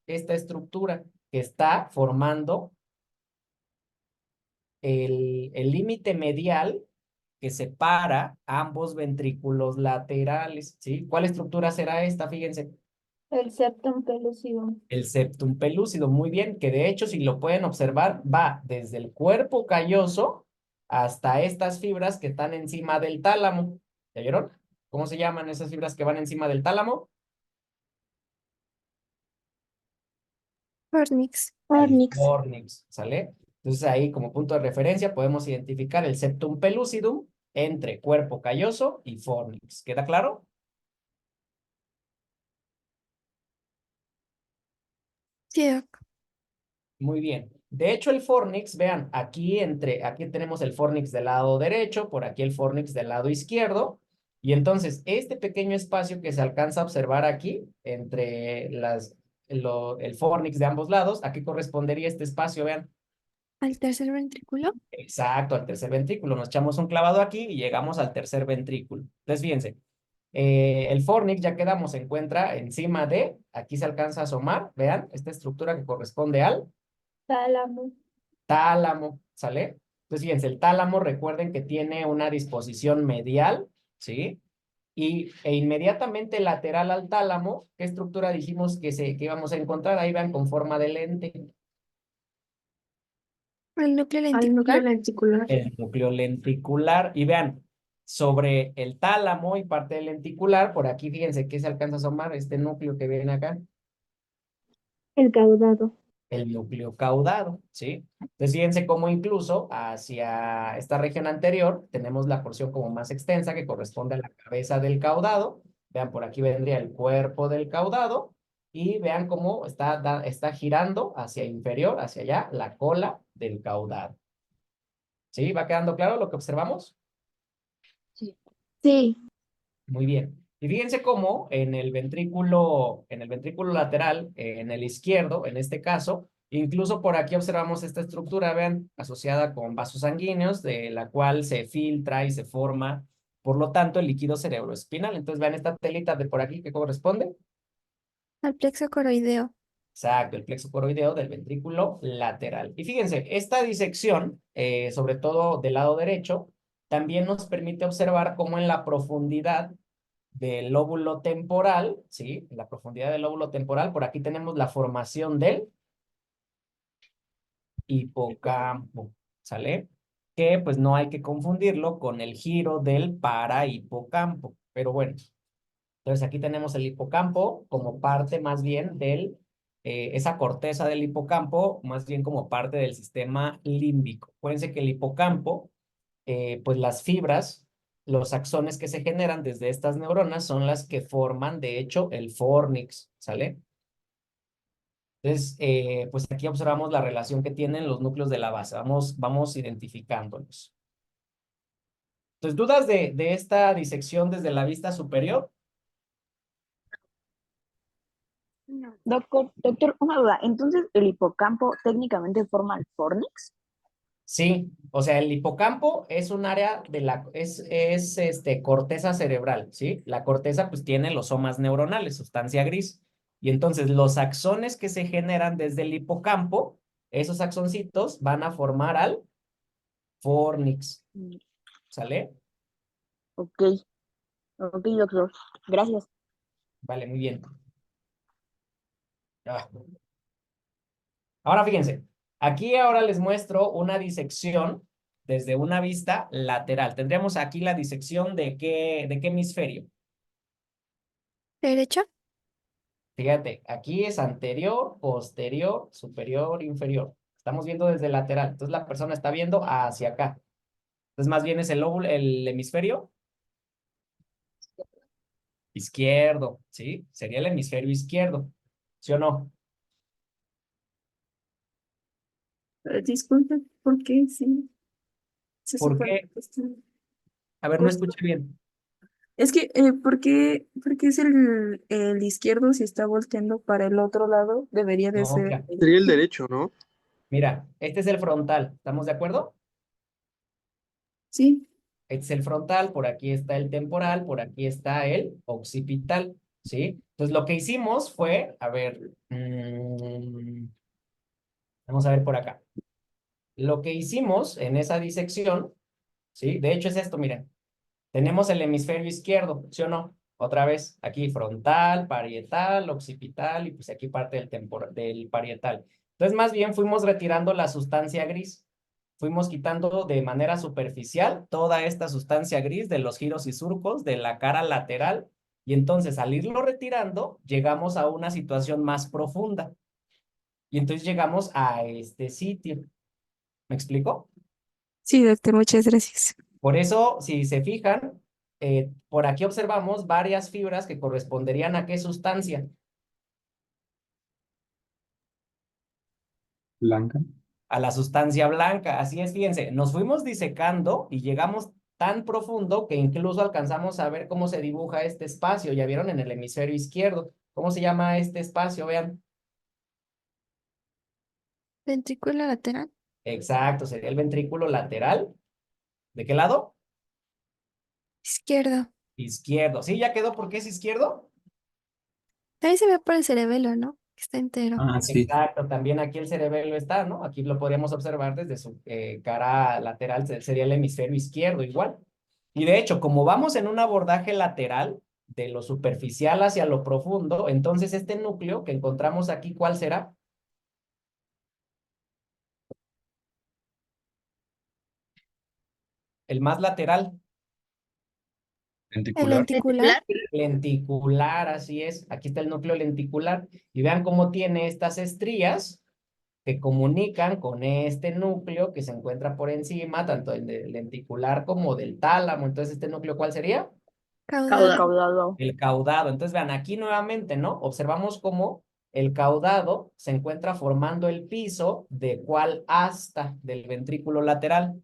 estructura que está formando el límite medial que separa ambos ventrículos laterales, ¿sí? ¿Cuál estructura será esta? Fíjense.
El septum pelúcido.
El septum pelúcido, muy bien, que de hecho, si lo pueden observar, va desde el cuerpo calloso hasta estas fibras que están encima del tálamo. ¿Ya vieron? ¿Cómo se llaman esas fibras que van encima del tálamo?
Fornix.
El fornix, ¿sale? Entonces ahí como punto de referencia podemos identificar el septum pellucidum entre cuerpo calloso y fornix. ¿Queda claro?
Sí, doc.
Muy bien. De hecho, el fornix, vean, aquí tenemos el fornix del lado derecho, por aquí el fornix del lado izquierdo, y entonces este pequeño espacio que se alcanza a observar aquí, entre el fornix de ambos lados, ¿a qué correspondería este espacio? Vean.
Al tercer ventrículo.
Exacto, al tercer ventrículo. Nos echamos un clavado aquí y llegamos al tercer ventrículo. Entonces, fíjense, el fornix, ya quedamos, se encuentra encima aquí se alcanza a asomar, vean, esta estructura que corresponde al
Tálamo.
tálamo, ¿sale? Entonces, fíjense, el tálamo, recuerden que tiene una disposición medial, ¿sí? E inmediatamente lateral al tálamo, ¿qué estructura dijimos que íbamos a encontrar? Ahí vean con forma de lente.
El núcleo
Al núcleo
lenticular.
lenticular.
El núcleo lenticular. Y vean, sobre el tálamo y parte del lenticular, por aquí fíjense que se alcanza a asomar este núcleo que ven acá.
El caudado.
El núcleo caudado, ¿sí? Entonces, fíjense cómo incluso hacia esta región anterior tenemos la porción como más extensa que corresponde a la cabeza del caudado. Vean, por aquí vendría el cuerpo del caudado y vean cómo está girando hacia inferior, hacia allá, la cola del caudado. ¿Sí? ¿Va quedando claro lo que observamos?
Sí.
Muy bien. Y fíjense cómo en el ventrículo lateral, en el izquierdo, en este caso, incluso por aquí observamos esta estructura, vean, asociada con vasos sanguíneos, de la cual se filtra y se forma, por lo tanto, el líquido cerebroespinal. Entonces, vean esta telita de por aquí que corresponde.
Al plexo coroideo.
Exacto, el plexo coroideo del ventrículo lateral. Y fíjense, esta disección, sobre todo del lado derecho, también nos permite observar cómo en la profundidad del lóbulo temporal, ¿sí? En la profundidad del lóbulo temporal, por aquí tenemos la formación del hipocampo, ¿sale? Que pues no hay que confundirlo con el giro del parahipocampo, pero bueno. Entonces aquí tenemos el hipocampo como parte más bien esa corteza del hipocampo, más bien como parte del sistema límbico. Acuérdense que el hipocampo, pues las fibras, los axones que se generan desde estas neuronas son las que forman, de hecho, el fórnix, ¿sale? Entonces, pues aquí observamos la relación que tienen los núcleos de la base. Vamos identificándolos. Entonces, ¿dudas de esta disección desde la vista superior?
Doctor, una duda. Entonces, ¿el hipocampo técnicamente forma el fórnix?
Sí, o sea, el hipocampo es un área es corteza cerebral, ¿sí? La corteza pues tiene los somas neuronales, sustancia gris. Y entonces los axones que se generan desde el hipocampo, esos axoncitos van a formar al fórnix, ¿sale?
Ok, ok, doctor. Gracias.
Vale, muy bien. Ah. Ahora fíjense, aquí ahora les muestro una disección desde una vista lateral. Tendríamos aquí la disección de qué hemisferio.
Derecha.
Fíjate, aquí es anterior, posterior, superior, inferior. Estamos viendo desde el lateral. Entonces la persona está viendo hacia acá. Entonces más bien es el hemisferio izquierdo, ¿sí? Sería el hemisferio izquierdo, ¿sí o no?
Disculpe, ¿por qué? Sí, se
¿Por
supone
qué?
que está
A ver, no
justo.
escuché bien.
Es que, por qué es el izquierdo si está volteando para el otro lado? Debería de
No,
ser
mira,
el
Sería el
derecho.
derecho, ¿no?
mira, este es el frontal. ¿Estamos de acuerdo?
Sí,
Este es el frontal, por aquí está el temporal, por aquí está el occipital, ¿sí? Entonces lo que hicimos fue, a ver, vamos a ver por acá. Lo que hicimos en esa disección, ¿sí? De hecho es esto, miren. Tenemos el hemisferio izquierdo, ¿sí o no? Otra vez, aquí frontal, parietal, occipital y pues aquí parte del parietal. Entonces, más bien fuimos retirando la sustancia gris. Fuimos quitando de manera superficial toda esta sustancia gris de los giros y surcos de la cara lateral. Y entonces, al irlo retirando, llegamos a una situación más profunda. Y entonces llegamos a este sitio. ¿Me explico?
sí, doctor, muchas gracias.
Por eso, si se fijan, por aquí observamos varias fibras que corresponderían a qué sustancia.
Blanca.
A la sustancia blanca. Así es, fíjense, nos fuimos disecando y llegamos tan profundo que incluso alcanzamos a ver cómo se dibuja este espacio. Ya vieron en el hemisferio izquierdo. ¿Cómo se llama este espacio? Vean.
Ventrículo lateral.
Exacto, sería el ventrículo lateral. ¿De qué lado?
Izquierdo.
Izquierdo. ¿Sí? ¿Ya quedó por qué es izquierdo?
Ahí se ve por el cerebelo, ¿no? que está entero.
Ah, sí.
Exacto, también aquí el cerebelo está, ¿no? Aquí lo podríamos observar desde su cara lateral, sería el hemisferio izquierdo igual. Y de hecho, como vamos en un abordaje lateral, de lo superficial hacia lo profundo, entonces este núcleo que encontramos aquí, ¿cuál será? El más lateral.
El
Lenticular.
lenticular.
Lenticular, así es. Aquí está el núcleo lenticular. Y vean cómo tiene estas estrías que comunican con este núcleo que se encuentra por encima, tanto del lenticular como del tálamo. Entonces, ¿este núcleo cuál sería?
Caudado.
Caudado.
El caudado. Entonces, vean, aquí nuevamente, ¿no? Observamos cómo el caudado se encuentra formando el piso de cuál asta del ventrículo lateral.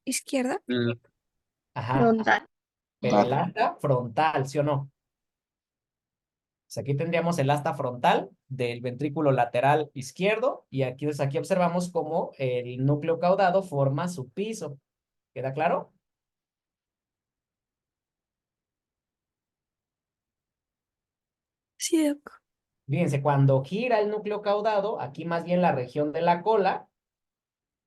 Izquierda.
Ajá.
Frontal.
Pero el asta frontal, ¿sí o no? Pues aquí tendríamos el asta frontal del ventrículo lateral izquierdo y aquí, pues aquí observamos cómo el núcleo caudado forma su piso. ¿Queda claro?
Sí, doc.
Fíjense, cuando gira el núcleo caudado, aquí más bien la región de la cola,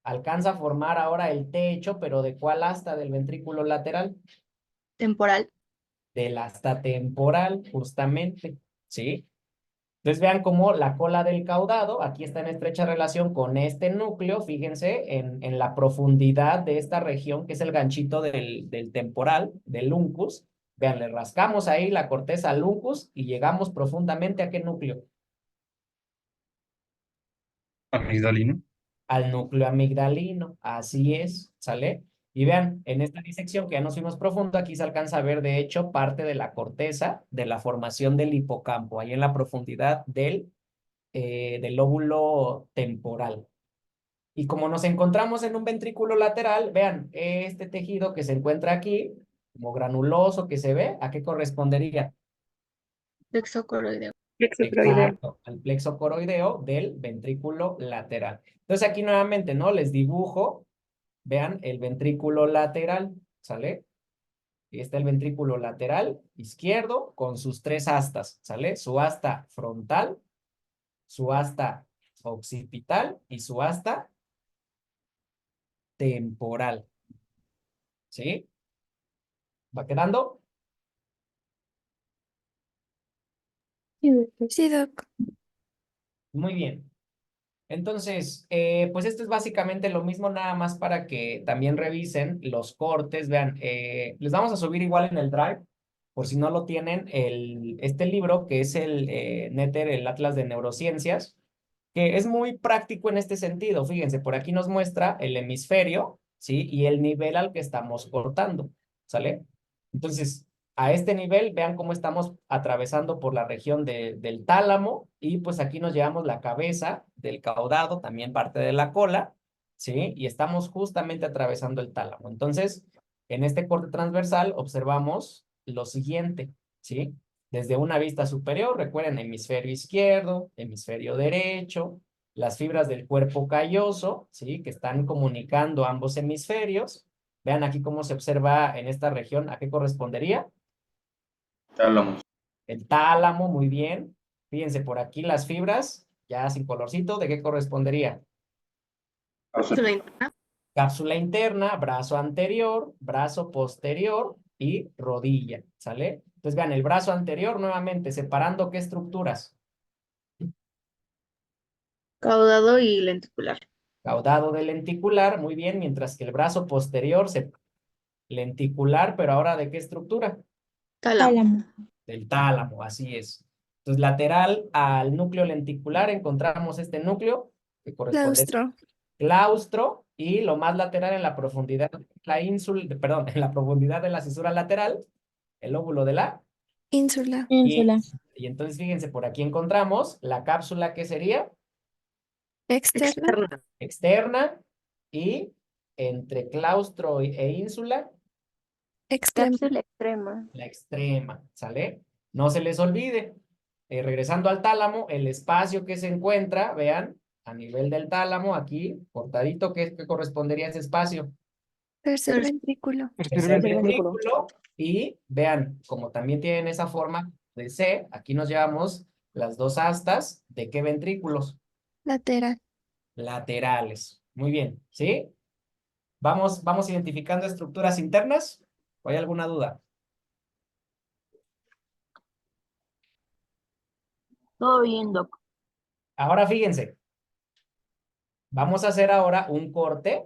alcanza a formar ahora el techo, pero ¿de cuál asta del ventrículo lateral?
Temporal.
Del asta temporal, justamente, ¿sí? Entonces vean cómo la cola del caudado, aquí está en estrecha relación con este núcleo, fíjense en la profundidad de esta región, que es el ganchito del temporal, del uncus. Vean, le rascamos ahí la corteza al uncus y llegamos profundamente a qué núcleo.
Amigdalino.
Al núcleo amigdalino, así es, ¿sale? Y vean, en esta disección que ya nos fuimos profundo, aquí se alcanza a ver, de hecho, parte de la corteza de la formación del hipocampo, ahí en la profundidad del lóbulo temporal. Y como nos encontramos en un ventrículo lateral, vean, este tejido que se encuentra aquí, como granuloso que se ve, ¿a qué correspondería?
Plexo coroideo.
Exacto, al plexo coroideo del ventrículo lateral. Entonces aquí nuevamente, ¿no? Les dibujo, vean, el ventrículo lateral, ¿sale? Y está el ventrículo lateral izquierdo con sus tres astas, ¿sale? Su asta frontal, su asta occipital y su asta temporal. ¿Sí? ¿Va quedando?
Sí, doctor.
Sí, doc.
Muy bien. Entonces, pues esto es básicamente lo mismo, nada más para que también revisen los cortes. Vean, les vamos a subir igual en el Drive, por si no lo tienen, este libro que es el Netter, el Atlas de Neurociencias, que es muy práctico en este sentido. Fíjense, por aquí nos muestra el hemisferio, ¿sí? Y el nivel al que estamos cortando, ¿sale? Entonces, a este nivel, vean cómo estamos atravesando por la región del tálamo y pues aquí nos llevamos la cabeza del caudado, también parte de la cola, ¿sí? Y estamos justamente atravesando el tálamo. Entonces, en este corte transversal observamos lo siguiente, ¿sí? Desde una vista superior, recuerden, hemisferio izquierdo, hemisferio derecho, las fibras del cuerpo calloso, ¿sí? Que están comunicando ambos hemisferios. Vean aquí cómo se observa en esta región, ¿a qué correspondería?
Tálamo.
El tálamo, muy bien. Fíjense por aquí las fibras, ya sin colorcito, ¿de qué correspondería? Cápsula interna, brazo anterior, brazo posterior y rodilla, ¿sale? Entonces vean, el brazo anterior nuevamente, separando qué estructuras.
Caudado y lenticular.
Caudado de lenticular, muy bien, mientras que el brazo posterior lenticular, pero ahora ¿de qué estructura?
Tálamo.
Del tálamo, así es. Entonces, lateral al núcleo lenticular encontramos este núcleo que corresponde
Claustro.
claustro y lo más lateral en la profundidad de la ínsula, perdón, en la profundidad de la cisura lateral, el lóbulo de la
Ínsula.
Ínsula.
y entonces fíjense, por aquí encontramos la cápsula que sería
Externa.
externa y entre claustro e ínsula,
Extrema.
Cápsula extrema.
la extrema, ¿sale? No se les olvide, regresando al tálamo, el espacio que se encuentra, vean, a nivel del tálamo, aquí, cortadito, ¿qué correspondería a ese espacio?
Tercer ventrículo.
Tercer ventrículo. Y vean, como también tienen esa forma, de C, aquí nos llevamos las dos astas. ¿De qué ventrículos?
Lateral.
Laterales. Muy bien, ¿sí? Vamos identificando estructuras internas. ¿O hay alguna duda?
Todo bien, Doc.
Ahora fíjense. Vamos a hacer ahora un corte.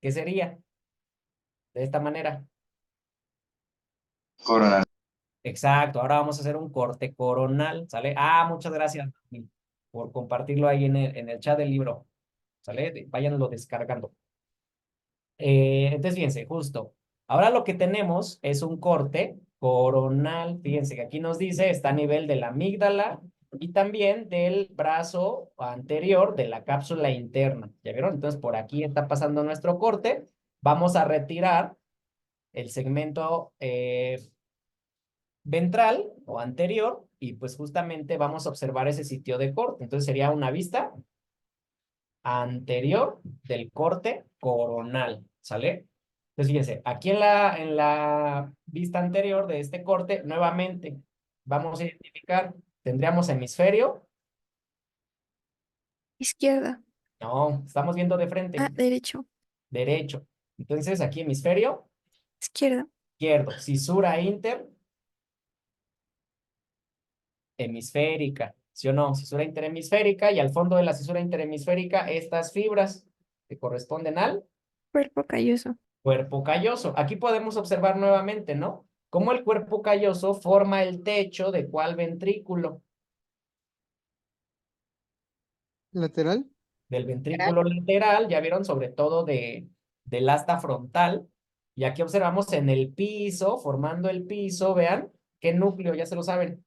¿Qué sería? De esta manera.
Coronal.
Exacto, ahora vamos a hacer un corte coronal, ¿sale? Ah, muchas gracias Dani, por compartirlo ahí en el chat del libro, ¿sale? Váyanlo descargando. Entonces, fíjense, justo. Ahora lo que tenemos es un corte coronal. Fíjense que aquí nos dice, está a nivel de la amígdala y también del brazo anterior de la cápsula interna. ¿Ya vieron? Entonces, por aquí está pasando nuestro corte. Vamos a retirar el segmento ventral o anterior y pues justamente vamos a observar ese sitio de corte. Entonces sería una vista anterior del corte coronal, ¿sale? Entonces fíjense, aquí en la vista anterior de este corte, nuevamente vamos a identificar, tendríamos hemisferio.
Izquierda.
No, estamos viendo de
Ah,
frente,
derecho.
derecho. Entonces aquí hemisferio
Izquierda.
izquierdo, cisura hemisférica, ¿sí o no? Cisura interhemisférica y al fondo de la cisura interhemisférica estas fibras que corresponden al
Cuerpo calloso.
cuerpo calloso. Aquí podemos observar nuevamente, ¿no? Cómo el cuerpo calloso forma el techo de cuál ventrículo.
Lateral.
Del ventrículo lateral, ya vieron, sobre todo del asta frontal. Y aquí observamos en el piso, formando el piso, vean, ¿qué núcleo? Ya se lo saben.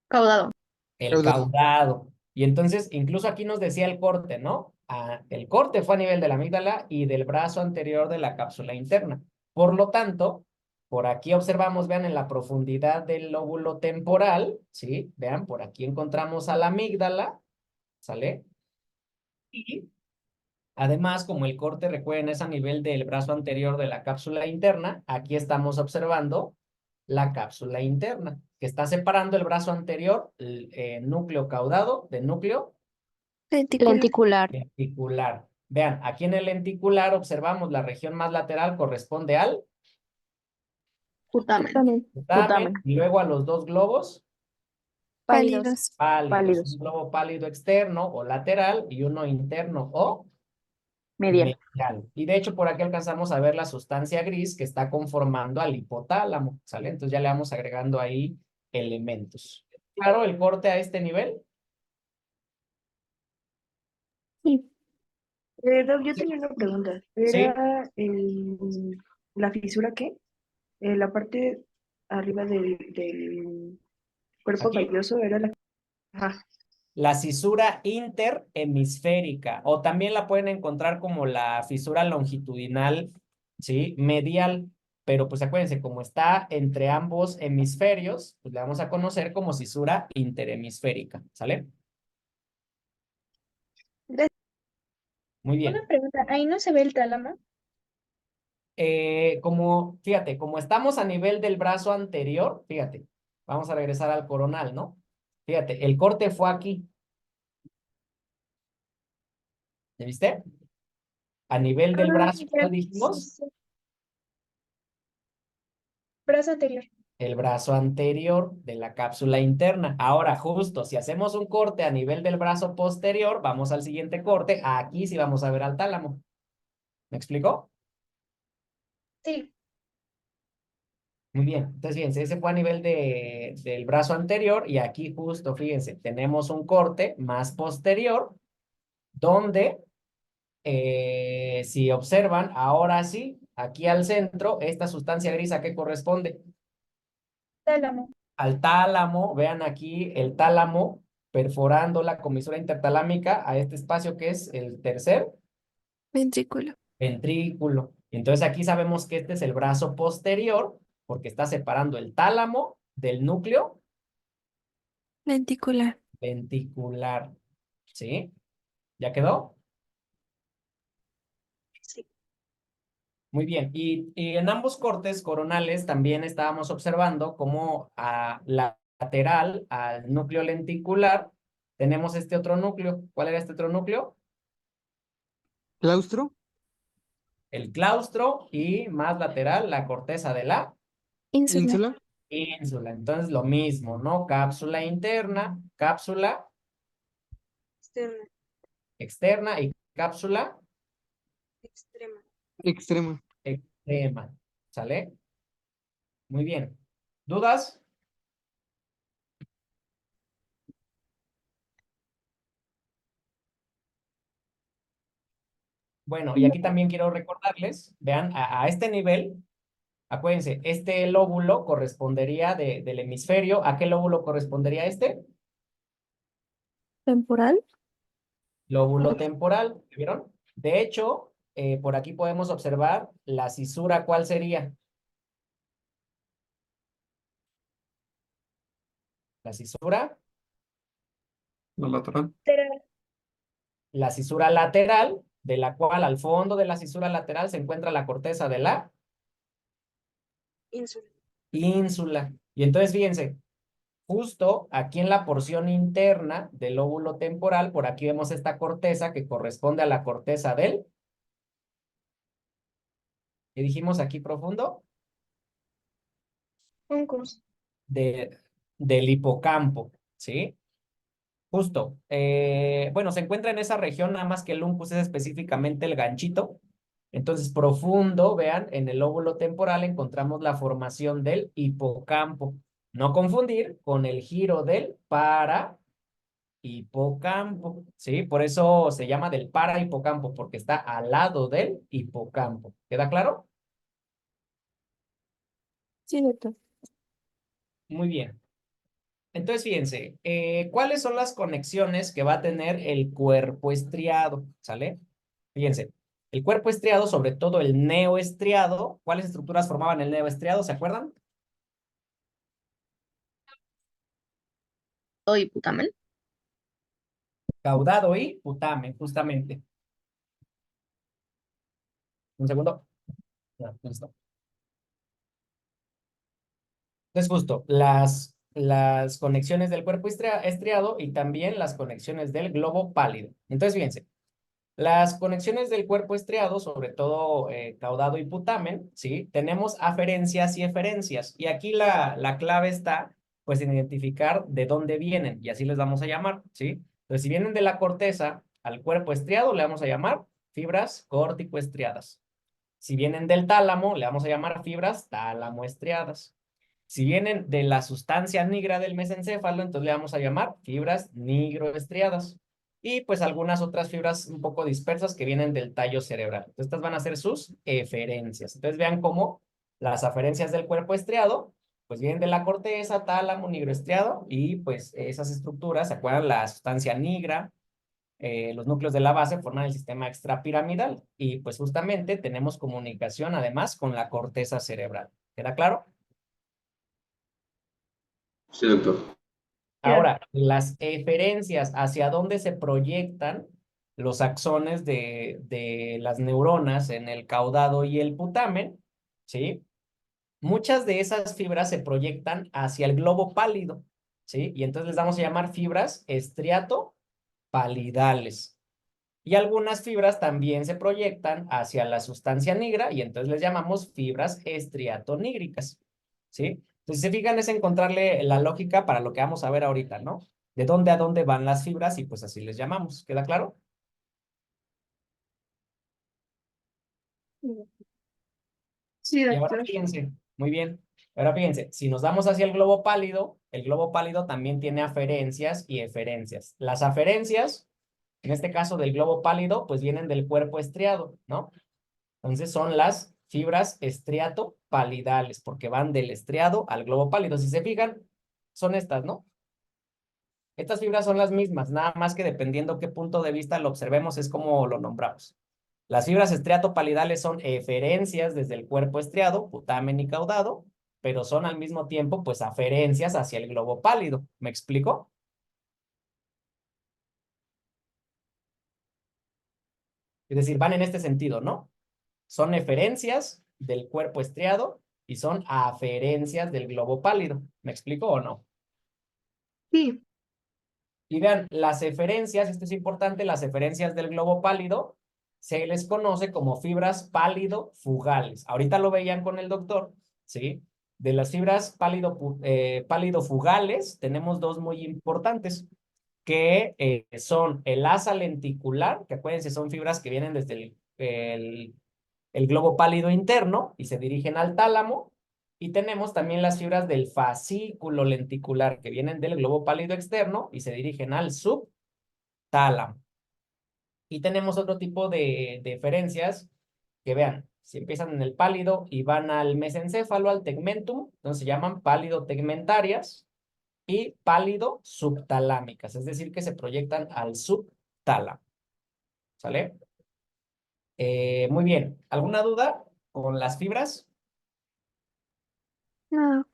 Caudado.
El
Caudado.
caudado. Y entonces, incluso aquí nos decía el corte, ¿no? Ah, el corte fue a nivel de la amígdala y del brazo anterior de la cápsula interna. Por lo tanto, por aquí observamos, vean, en la profundidad del lóbulo temporal, ¿sí? Vean, por aquí encontramos a la amígdala, ¿sale? Y además, como el corte, recuerden, es a nivel del brazo anterior de la cápsula interna, aquí estamos observando la cápsula interna, que está separando el brazo anterior, el núcleo caudado, de núcleo
Lenticular.
Lenticular.
lenticular. Vean, aquí en el lenticular observamos la región más lateral corresponde al
Putamen.
También.
putamen,
Putamen.
y luego a los dos globos
Pálidos.
pálidos.
Pálidos.
Un globo pálido externo o lateral y uno interno o
Medial.
medial. Y de hecho por aquí alcanzamos a ver la sustancia gris que está conformando al hipotálamo, ¿sale? Entonces ya le vamos agregando ahí elementos. Claro, el corte a este nivel.
Sí.
Doc, yo tenía una pregunta.
Sí,
¿Era la fisura qué? La parte arriba del cuerpo
aquí.
calloso era la... Ajá.
La fisura interhemisférica, o también la pueden encontrar como la fisura longitudinal, ¿sí? Medial, pero pues acuérdense, como está entre ambos hemisferios, pues le vamos a conocer como fisura interhemisférica, ¿sale? Muy bien.
Una pregunta, ¿ahí no se ve el tálamo?
Fíjate, como estamos a nivel del brazo anterior, fíjate, vamos a regresar al coronal, ¿no? Fíjate, el corte fue aquí. ¿Ya viste? A nivel del brazo, ¿qué
Ya, sí,
dijimos?
sí. Brazo anterior.
El brazo anterior de la cápsula interna. Ahora, justo, si hacemos un corte a nivel del brazo posterior, vamos al siguiente corte. Aquí sí vamos a ver al tálamo. ¿Me explicó?
Sí.
Muy bien. Entonces, fíjense, ese fue a nivel del brazo anterior y aquí justo, fíjense, tenemos un corte más posterior donde, si observan, ahora sí, aquí al centro, esta sustancia gris, ¿a qué corresponde?
Tálamo.
Al tálamo, vean aquí el tálamo perforando la comisura intertalámica a este espacio que es el tercer
Ventrículo.
ventrículo. Entonces aquí sabemos que este es el brazo posterior porque está separando el tálamo del núcleo
Lenticular.
ventricular. ¿Sí? ¿Ya quedó?
Sí.
Muy bien. Y en ambos cortes coronales también estábamos observando cómo lateral al núcleo lenticular tenemos este otro núcleo. ¿Cuál era este otro núcleo?
Claustro,
El claustro y más lateral la corteza de la
Ínsula.
ínsula,
ínsula. Entonces lo mismo, ¿no? Cápsula interna, cápsula
Externa,
externa y cápsula
extrema.
extrema.
extrema. ¿Sale? Muy bien. ¿Dudas? Bueno, y aquí también quiero recordarles, vean, a este nivel, acuérdense, este lóbulo correspondería del hemisferio. ¿A qué lóbulo correspondería este?
Temporal.
Lóbulo temporal, ¿vieron? De hecho, por aquí podemos observar la cisura, ¿cuál sería? La cisura,
La lateral.
Lateral.
la cisura lateral, de la cual al fondo de la cisura lateral se encuentra la corteza de la
Ínsula.
ínsula. Y entonces, fíjense, justo aquí en la porción interna del lóbulo temporal, por aquí vemos esta corteza que corresponde a la corteza del, ¿qué dijimos aquí profundo?
Juncus.
De, del hipocampo, ¿sí? Justo. Bueno, se encuentra en esa región, nada más que el uncus es específicamente el ganchito. Entonces, profundo, vean, en el lóbulo temporal encontramos la formación del hipocampo. No confundir con el giro del hipocampo, ¿sí? Por eso se llama del hipocampo, porque está al lado del hipocampo. ¿Queda claro?
Sí, doctor.
Muy bien. Entonces, fíjense, ¿cuáles son las conexiones que va a tener el cuerpo estriado? ¿Sale? Fíjense, el cuerpo estriado, sobre todo el neoestriado, ¿cuáles estructuras formaban el neoestriado? ¿Se acuerdan?
¿Y putamen?
Caudado y putamen, justamente. Un segundo. Ya, listo. Entonces, justo, las conexiones del cuerpo estriado y también las conexiones del globo pálido. Entonces, fíjense, las conexiones del cuerpo estriado, sobre todo caudado y putamen, ¿sí? Tenemos aferencias y eferencias. Y aquí la clave está, pues, en identificar de dónde vienen, y así les vamos a llamar, ¿sí? Entonces, si vienen de la corteza al cuerpo estriado, le vamos a llamar fibras córtico-estriadas. Si vienen del tálamo, le vamos a llamar fibras tálamo-estriadas. Si vienen de la sustancia nigra del mesencéfalo, entonces le vamos a llamar fibras nigroestriadas. Y pues algunas otras fibras un poco dispersas que vienen del tallo cerebral. Entonces, estas van a ser sus eferencias. Entonces, vean cómo las aferencias del cuerpo estriado, pues vienen de la corteza, tálamo, nigroestriado, y pues esas estructuras, ¿se acuerdan? La sustancia nigra, los núcleos de la base forman el sistema extrapiramidal. Y pues justamente tenemos comunicación además con la corteza cerebral. ¿Queda claro?
Sí, doctor.
Ahora, las eferencias, ¿hacia dónde se proyectan los axones de las neuronas en el caudado y el putamen? ¿Sí? Muchas de esas fibras se proyectan hacia el globo pálido, ¿sí? Y entonces les vamos a llamar fibras estriato-palidales. Y algunas fibras también se proyectan hacia la sustancia negra y entonces les llamamos fibras estriatonígricas, ¿sí? Entonces, si se fijan, es encontrarle la lógica para lo que vamos a ver ahorita, ¿no? De dónde a dónde van las fibras y pues así les llamamos. ¿Queda claro?
Sí,
Y ahora
doctor.
fíjense, muy bien. Ahora fíjense, si nos vamos hacia el globo pálido también tiene aferencias y eferencias. Las aferencias, en este caso del globo pálido, pues vienen del cuerpo estriado, ¿no? Entonces son las fibras estriato-palidales, porque van del estriado al globo pálido. Si se fijan, son estas, ¿no? Estas fibras son las mismas, nada más que dependiendo qué punto de vista lo observemos, es como lo nombramos. Las fibras estriato-palidales son eferencias desde el cuerpo estriado, putamen y caudado, pero son al mismo tiempo, pues, aferencias hacia el globo pálido. ¿Me explico? Es decir, van en este sentido, ¿no? Son eferencias del cuerpo estriado y son aferencias del globo pálido. ¿Me explico o no?
Sí.
Y vean, las eferencias, esto es importante, las eferencias del globo pálido se les conoce como fibras pálido-fugales. Ahorita lo veían con el doctor, ¿sí? De las fibras pálido-fugales tenemos dos muy importantes, que son el asa lenticular, que acuérdense, son fibras que vienen desde el globo pálido interno y se dirigen al tálamo. Y tenemos también las fibras del fascículo lenticular, que vienen del globo pálido externo y se dirigen al subtálamo. Y tenemos otro tipo de eferencias que vean, si empiezan en el pálido y van al mesencéfalo, al tegmentum, entonces se llaman pálido-tegmentarias y pálido-subtalámicas, es decir, que se proyectan al subtálamo. ¿Sale? Muy bien. ¿Alguna duda con las fibras?
No,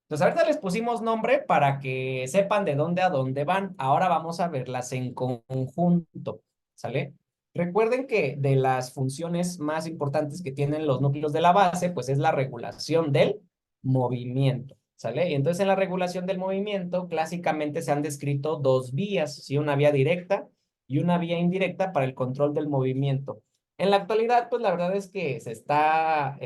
Entonces, ahorita les pusimos nombre para que sepan de dónde a dónde van. Ahora vamos a verlas en conjunto, ¿sale? Recuerden que de las funciones más importantes que tienen los núcleos de la base, pues es la regulación del movimiento, ¿sale? Y entonces en la regulación del movimiento, clásicamente se han descrito dos vías, ¿sí? Una vía directa y una vía indirecta para el control del movimiento. En la actualidad, pues la verdad es que se está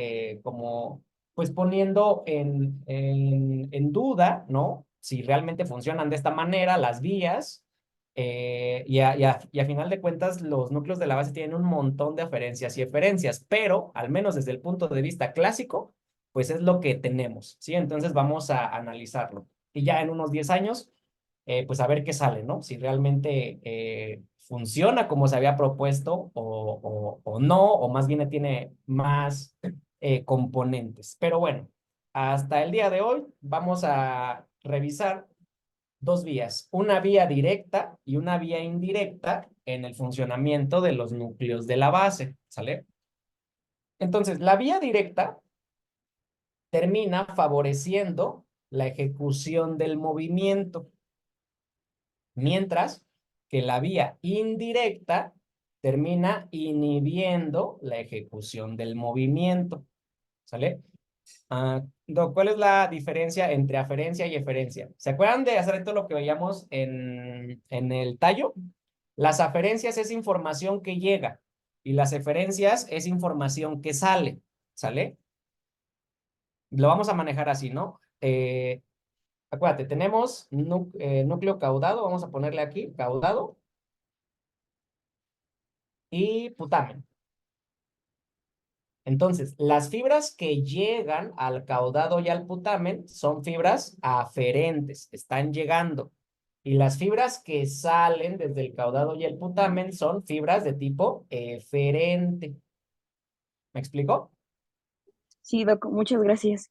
como pues poniendo en duda, ¿no? Si realmente funcionan de esta manera las vías, y a final de cuentas los núcleos de la base tienen un montón de aferencias y eferencias, pero al menos desde el punto de vista clásico, pues es lo que tenemos, ¿sí? Entonces vamos a analizarlo. Y ya en unos 10 años, pues a ver qué sale, ¿no? Si realmente funciona como se había propuesto o no, o más bien tiene más componentes. Pero bueno, hasta el día de hoy vamos a revisar dos vías, una vía directa y una vía indirecta en el funcionamiento de los núcleos de la base, ¿sale? Entonces, la vía directa termina favoreciendo la ejecución del movimiento, mientras que la vía indirecta termina inhibiendo la ejecución del movimiento, ¿sale? Doc, ¿cuál es la diferencia entre aferencia y eferencia? ¿Se acuerdan de hacer esto lo que veíamos en el tallo? Las aferencias es información que llega y las eferencias es información que sale, ¿sale? Lo vamos a manejar así, ¿no? Acuérdate, tenemos núcleo caudado, vamos a ponerle aquí, caudado, y putamen. Entonces, las fibras que llegan al caudado y al putamen son fibras aferentes, están llegando. Y las fibras que salen desde el caudado y el putamen son fibras de tipo eferente. ¿Me explico?
Sí, Doc, muchas gracias.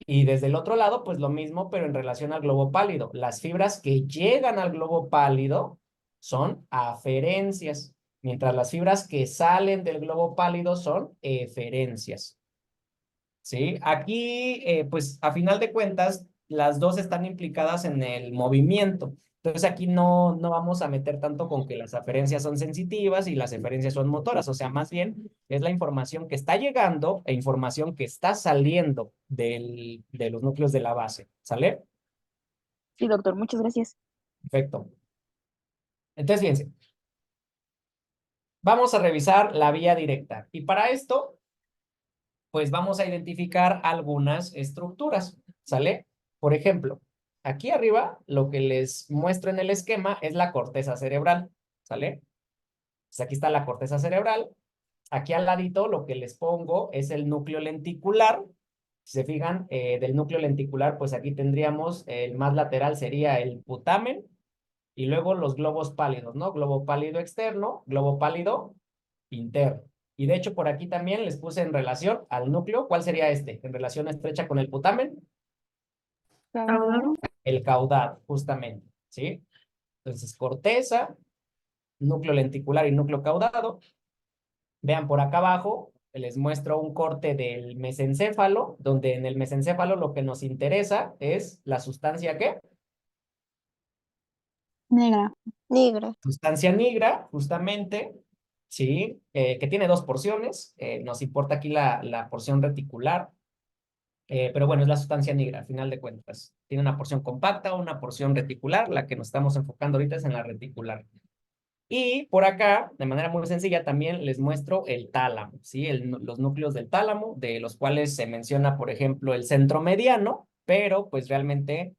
Y desde el otro lado, pues lo mismo, pero en relación al globo pálido. Las fibras que llegan al globo pálido son aferencias, mientras las fibras que salen del globo pálido son eferencias. ¿Sí? Aquí, pues a final de cuentas, las dos están implicadas en el movimiento. Entonces aquí no vamos a meter tanto con que las aferencias son sensitivas y las eferencias son motoras. O sea, más bien es la información que está llegando e información que está saliendo de los núcleos de la base. ¿Sale?
Sí, doctor, muchas gracias.
Perfecto. Entonces, fíjense. Vamos a revisar la vía directa. Y para esto, pues vamos a identificar algunas estructuras, ¿sale? Por ejemplo, aquí arriba lo que les muestro en el esquema es la corteza cerebral, ¿sale? Pues aquí está la corteza cerebral. Aquí al ladito lo que les pongo es el núcleo lenticular. Si se fijan, del núcleo lenticular, pues aquí tendríamos el más lateral sería el putamen y luego los globos pálidos, ¿no? Globo pálido externo, globo pálido interno. Y de hecho, por aquí también les puse en relación al núcleo. ¿Cuál sería este? En relación estrecha con el putamen.
Caudado.
El caudado, justamente, ¿sí? Entonces, corteza, núcleo lenticular y núcleo caudado. Vean por acá abajo, les muestro un corte del mesencéfalo, donde en el mesencéfalo lo que nos interesa es la sustancia, ¿qué?
Negra.
Negra.
Sustancia nigra, justamente. ¿sí? Que tiene dos porciones. Nos importa aquí la porción reticular. Pero bueno, es la sustancia negra, al final de cuentas. Tiene una porción compacta, una porción reticular. La que nos estamos enfocando ahorita es en la reticular. Y por acá, de manera muy sencilla, también les muestro el tálamo, ¿sí? Los núcleos del tálamo, de los cuales se menciona, por ejemplo, el centro mediano, pero pues realmente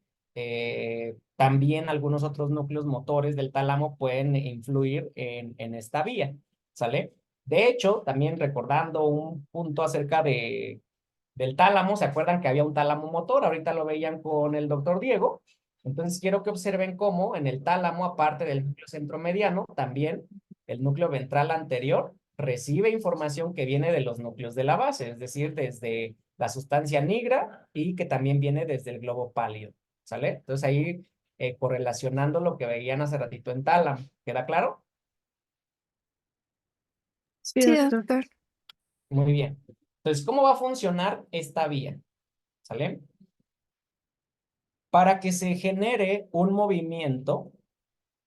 también algunos otros núcleos motores del tálamo pueden influir en esta vía, ¿sale? De hecho, también recordando un punto acerca del tálamo, ¿se acuerdan que había un tálamo motor? Ahorita lo veían con el doctor Diego. Entonces quiero que observen cómo en el tálamo, aparte del núcleo centromediano, también el núcleo ventral anterior recibe información que viene de los núcleos de la base, es decir, desde la sustancia negra y que también viene desde el globo pálido, ¿sale? Entonces ahí correlacionando lo que veían hace ratito en tálamo, ¿queda claro?
Sí,
Sí,
doctor.
doctor.
Muy bien. Entonces, ¿cómo va a funcionar esta vía? ¿Sale? Para que se genere un movimiento,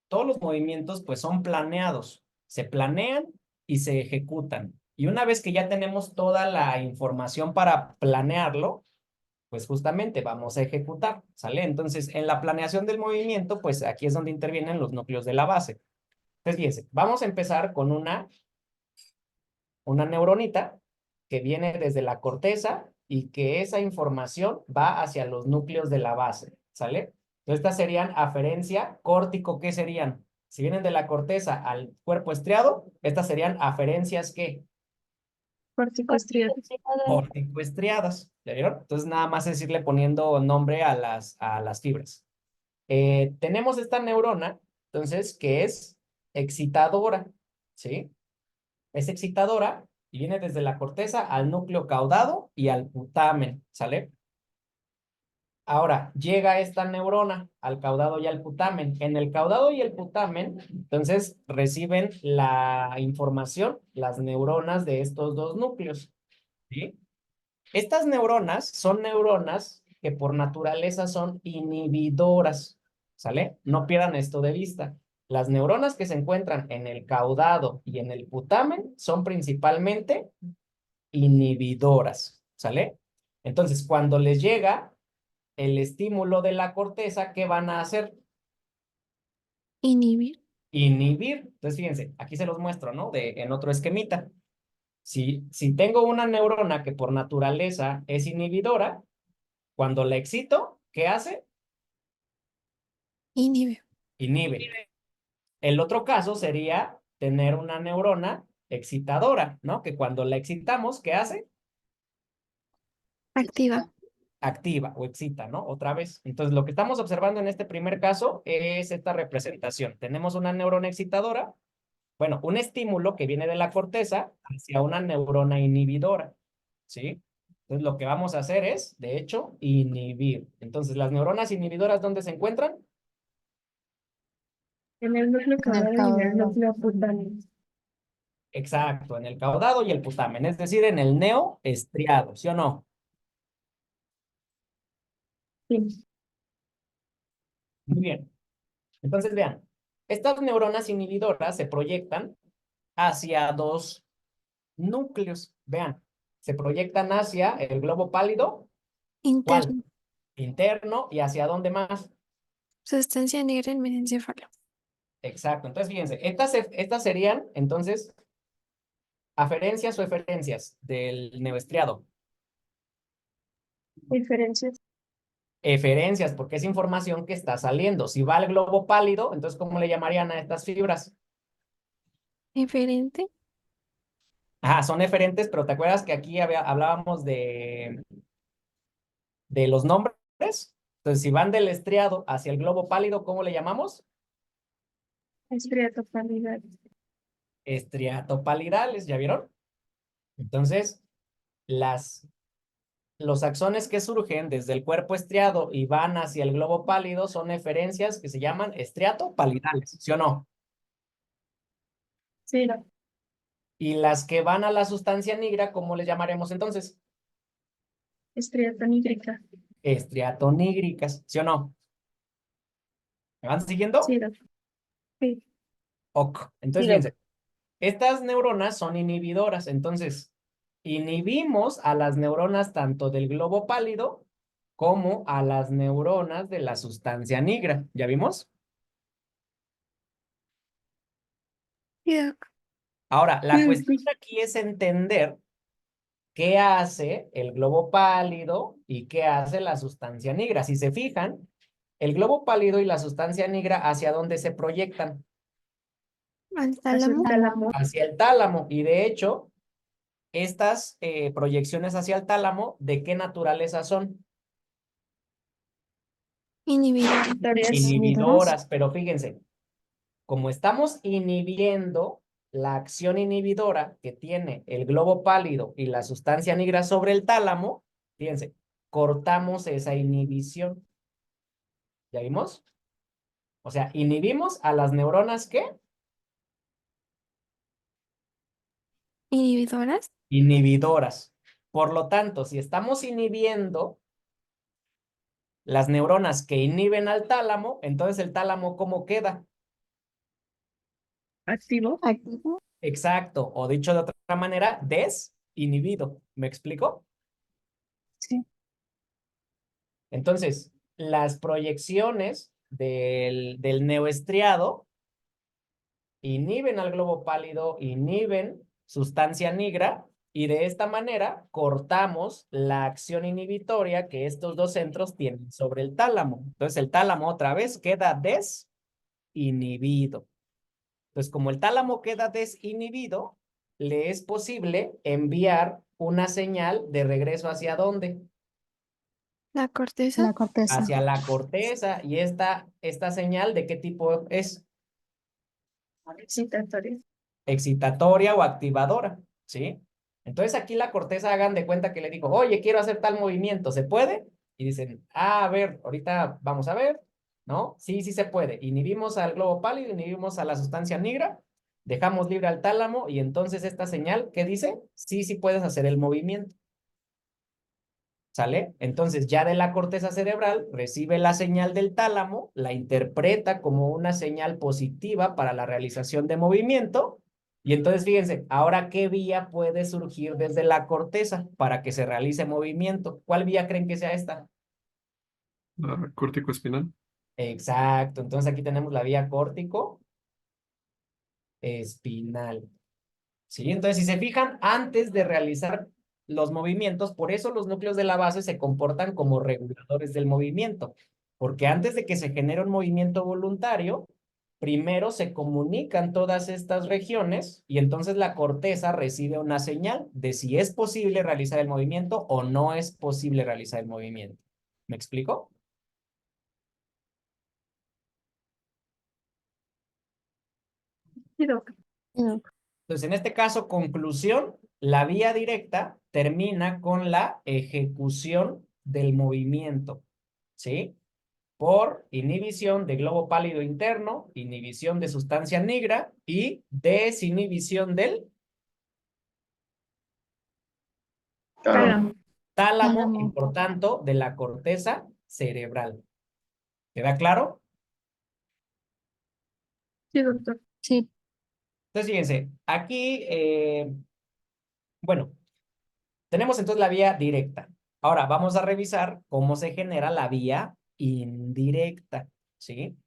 todos los movimientos pues son planeados, se planean y se ejecutan. Y una vez que ya tenemos toda la información para planearlo, pues justamente vamos a ejecutar, ¿sale? Entonces, en la planeación del movimiento, pues aquí es donde intervienen los núcleos de la base. Entonces, fíjense, vamos a empezar con una neuronita que viene desde la corteza y que esa información va hacia los núcleos de la base, ¿sale? Entonces, estas serían aferencia, córtico, ¿qué serían? Si vienen de la corteza al cuerpo estriado, estas serían aferencias, ¿qué?
Corticoestriadas.
Córtico-estriadas, ¿ya vieron? Entonces, nada más es irle poniendo nombre a las fibras. Tenemos esta neurona, entonces, que es excitadora, ¿sí? Es excitadora y viene desde la corteza al núcleo caudado y al putamen, ¿sale? Ahora, llega esta neurona al caudado y al putamen. En el caudado y el putamen, entonces, reciben la información, las neuronas de estos dos núcleos, ¿sí? Estas neuronas son neuronas que por naturaleza son inhibidoras, ¿sale? No pierdan esto de vista. Las neuronas que se encuentran en el caudado y en el putamen son principalmente inhibidoras, ¿sale? Entonces, cuando les llega el estímulo de la corteza, ¿qué van a hacer?
Inhibir.
Inhibir. Entonces, fíjense, aquí se los muestro, ¿no? En otro esquemita. Si tengo una neurona que por naturaleza es inhibidora, cuando la excito, ¿qué hace?
Inhibe.
Inhibe. El otro caso sería tener una neurona excitadora, ¿no? Que cuando la excitamos, ¿qué hace?
Activa.
Activa o excita, ¿no? Otra vez. Entonces, lo que estamos observando en este primer caso es esta representación. Tenemos una neurona excitadora, bueno, un estímulo que viene de la corteza hacia una neurona inhibidora, ¿sí? Entonces, lo que vamos a hacer es, de hecho, inhibir. Entonces, las neuronas inhibidoras, ¿dónde se encuentran?
En el núcleo caudal y en el núcleo putamen.
Exacto, en el caudado y el putamen, es decir, en el neo estriado, ¿sí o no?
Sí.
Muy bien. Entonces, vean, estas neuronas inhibidoras se proyectan hacia dos núcleos. Vean, se proyectan hacia el globo pálido, ¿cuál?
Interno.
Interno, ¿y hacia dónde más?
Sustancia negra en mesencéfalo.
Exacto. Entonces, fíjense, estas serían, entonces, aferencias o eferencias del neoestriado.
Diferencias.
Eferencias, porque es información que está saliendo. Si va al globo pálido, entonces, ¿cómo le llamarían a estas fibras?
Eferente.
Ajá, son eferentes, pero ¿te acuerdas que aquí hablábamos de los nombres? Entonces, si van del estriado hacia el globo pálido, ¿cómo le llamamos?
Estriatopalidad.
Estriatopalidales, ¿ya vieron? Entonces, los axones que surgen desde el cuerpo estriado y van hacia el globo pálido son eferencias que se llaman estriatopalidales, ¿sí o no?
Sí.
Y las que van a la sustancia negra, ¿cómo les llamaremos entonces?
Estriatonígrica.
Estriatonígricas, ¿sí o no? ¿Me van siguiendo?
Sí, doctor. Sí.
Ok. Entonces,
Sí,
fíjense, Estas neuronas son inhibidoras, entonces inhibimos a las neuronas tanto del globo pálido como a las neuronas de la sustancia negra. ¿Ya vimos?
Sí, doc.
Ahora, la
Sí,
cuestión
sí.
aquí es entender qué hace el globo pálido y qué hace la sustancia negra. Si se fijan, el globo pálido y la sustancia negra, ¿hacia dónde se proyectan?
Al
Hacia el
tálamo.
tálamo.
Hacia el tálamo. Y de hecho, estas proyecciones hacia el tálamo, ¿de qué naturaleza son?
Inhibidor.
Inhibidoras, pero fíjense, como estamos inhibiendo la acción inhibidora que tiene el globo pálido y la sustancia negra sobre el tálamo, fíjense, cortamos esa inhibición. ¿Ya vimos? O sea, inhibimos a las neuronas, ¿qué?
Inhibidoras.
Inhibidoras. Por lo tanto, si estamos inhibiendo las neuronas que inhiben al tálamo, entonces el tálamo, ¿cómo queda?
Activo.
Activo.
Exacto, o dicho de otra manera, desinhibido. ¿Me explico?
Sí.
Entonces, las proyecciones del neoestriado inhiben al globo pálido, inhiben sustancia negra, y de esta manera cortamos la acción inhibitoria que estos dos centros tienen sobre el tálamo. Entonces, el tálamo otra vez queda desinhibido. Entonces, como el tálamo queda desinhibido, le es posible enviar una señal de regreso ¿hacia dónde?
La corteza.
La corteza.
Hacia la corteza. ¿Y esta señal de qué tipo es?
Excitatoria.
Excitatoria o activadora, ¿sí? Entonces aquí la corteza, hagan de cuenta que le digo, oye, quiero hacer tal movimiento, ¿se puede? Y dicen, a ver, ahorita vamos a ver, ¿no? Sí, sí se puede. Inhibimos al globo pálido, inhibimos a la sustancia negra, dejamos libre al tálamo y entonces esta señal, ¿qué dice? Sí, sí puedes hacer el movimiento. ¿Sale? Entonces ya de la corteza cerebral recibe la señal del tálamo, la interpreta como una señal positiva para la realización de movimiento. Y entonces fíjense, ahora ¿qué vía puede surgir desde la corteza para que se realice movimiento? ¿Cuál vía creen que sea esta?
La córtico espinal.
Exacto, entonces aquí tenemos la vía córtico espinal. ¿Sí? Entonces, si se fijan, antes de realizar los movimientos, por eso los núcleos de la base se comportan como reguladores del movimiento, porque antes de que se genere un movimiento voluntario, primero se comunican todas estas regiones y entonces la corteza recibe una señal de si es posible realizar el movimiento o no es posible realizar el movimiento. ¿Me explico?
Sí, doc.
Entonces, en este caso, conclusión, la vía directa termina con la ejecución del movimiento, ¿sí? Por inhibición de globo pálido interno, inhibición de sustancia negra y desinhibición del
Tálamo.
tálamo y,
Tálamo.
por tanto, de la corteza cerebral. ¿Queda claro?
Sí, doctor.
Sí.
Entonces, fíjense, aquí, bueno, tenemos entonces la vía directa. Ahora vamos a revisar cómo se genera la vía indirecta, ¿sí?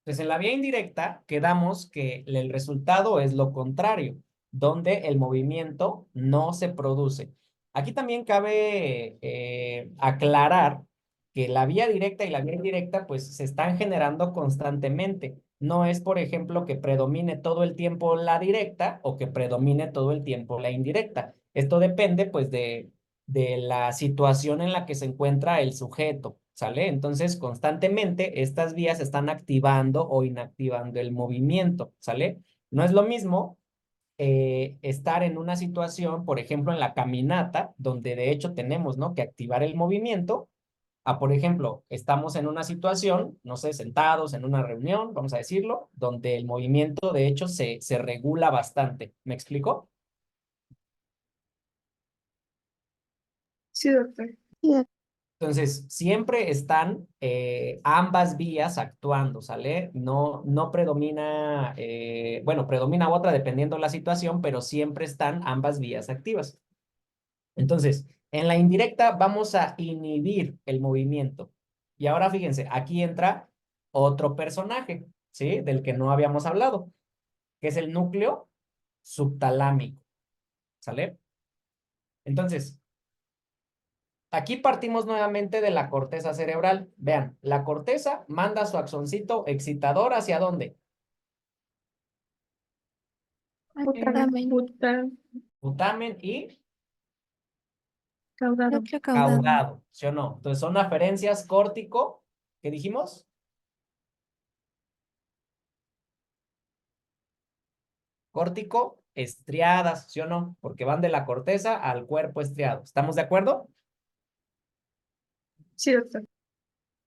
Entonces, en la vía indirecta quedamos que el resultado es lo contrario, donde el movimiento no se produce. Aquí también cabe aclarar que la vía directa y la vía indirecta pues se están generando constantemente. No es, por ejemplo, que predomine todo el tiempo la directa o que predomine todo el tiempo la indirecta. Esto depende pues de la situación en la que se encuentra el sujeto, ¿sale? Entonces, constantemente estas vías están activando o inactivando el movimiento, ¿sale? No es lo mismo estar en una situación, por ejemplo, en la caminata, donde de hecho tenemos, ¿no?, que activar el movimiento, a, por ejemplo, estamos en una situación, no sé, sentados en una reunión, vamos a decirlo, donde el movimiento de hecho se regula bastante. ¿Me explico?
Sí, doctor.
Sí,
Entonces, siempre están ambas vías actuando, ¿sale? No, no predomina, bueno, predomina otra dependiendo la situación, pero siempre están ambas vías activas. Entonces, en la indirecta vamos a inhibir el movimiento. Y ahora fíjense, aquí entra otro personaje, ¿sí? Del que no habíamos hablado, que es el núcleo subtalámico, ¿sale? Entonces, aquí partimos nuevamente de la corteza cerebral. Vean, la corteza manda su axoncito excitador ¿hacia dónde?
Putamen.
Putamen y
Caudado.
Núcleo caudado.
caudado, ¿sí o no? Entonces son aferencias córtico, ¿qué dijimos? Córtico estriadas, ¿sí o no? Porque van de la corteza al cuerpo estriado. ¿Estamos de acuerdo?
Sí, doctor.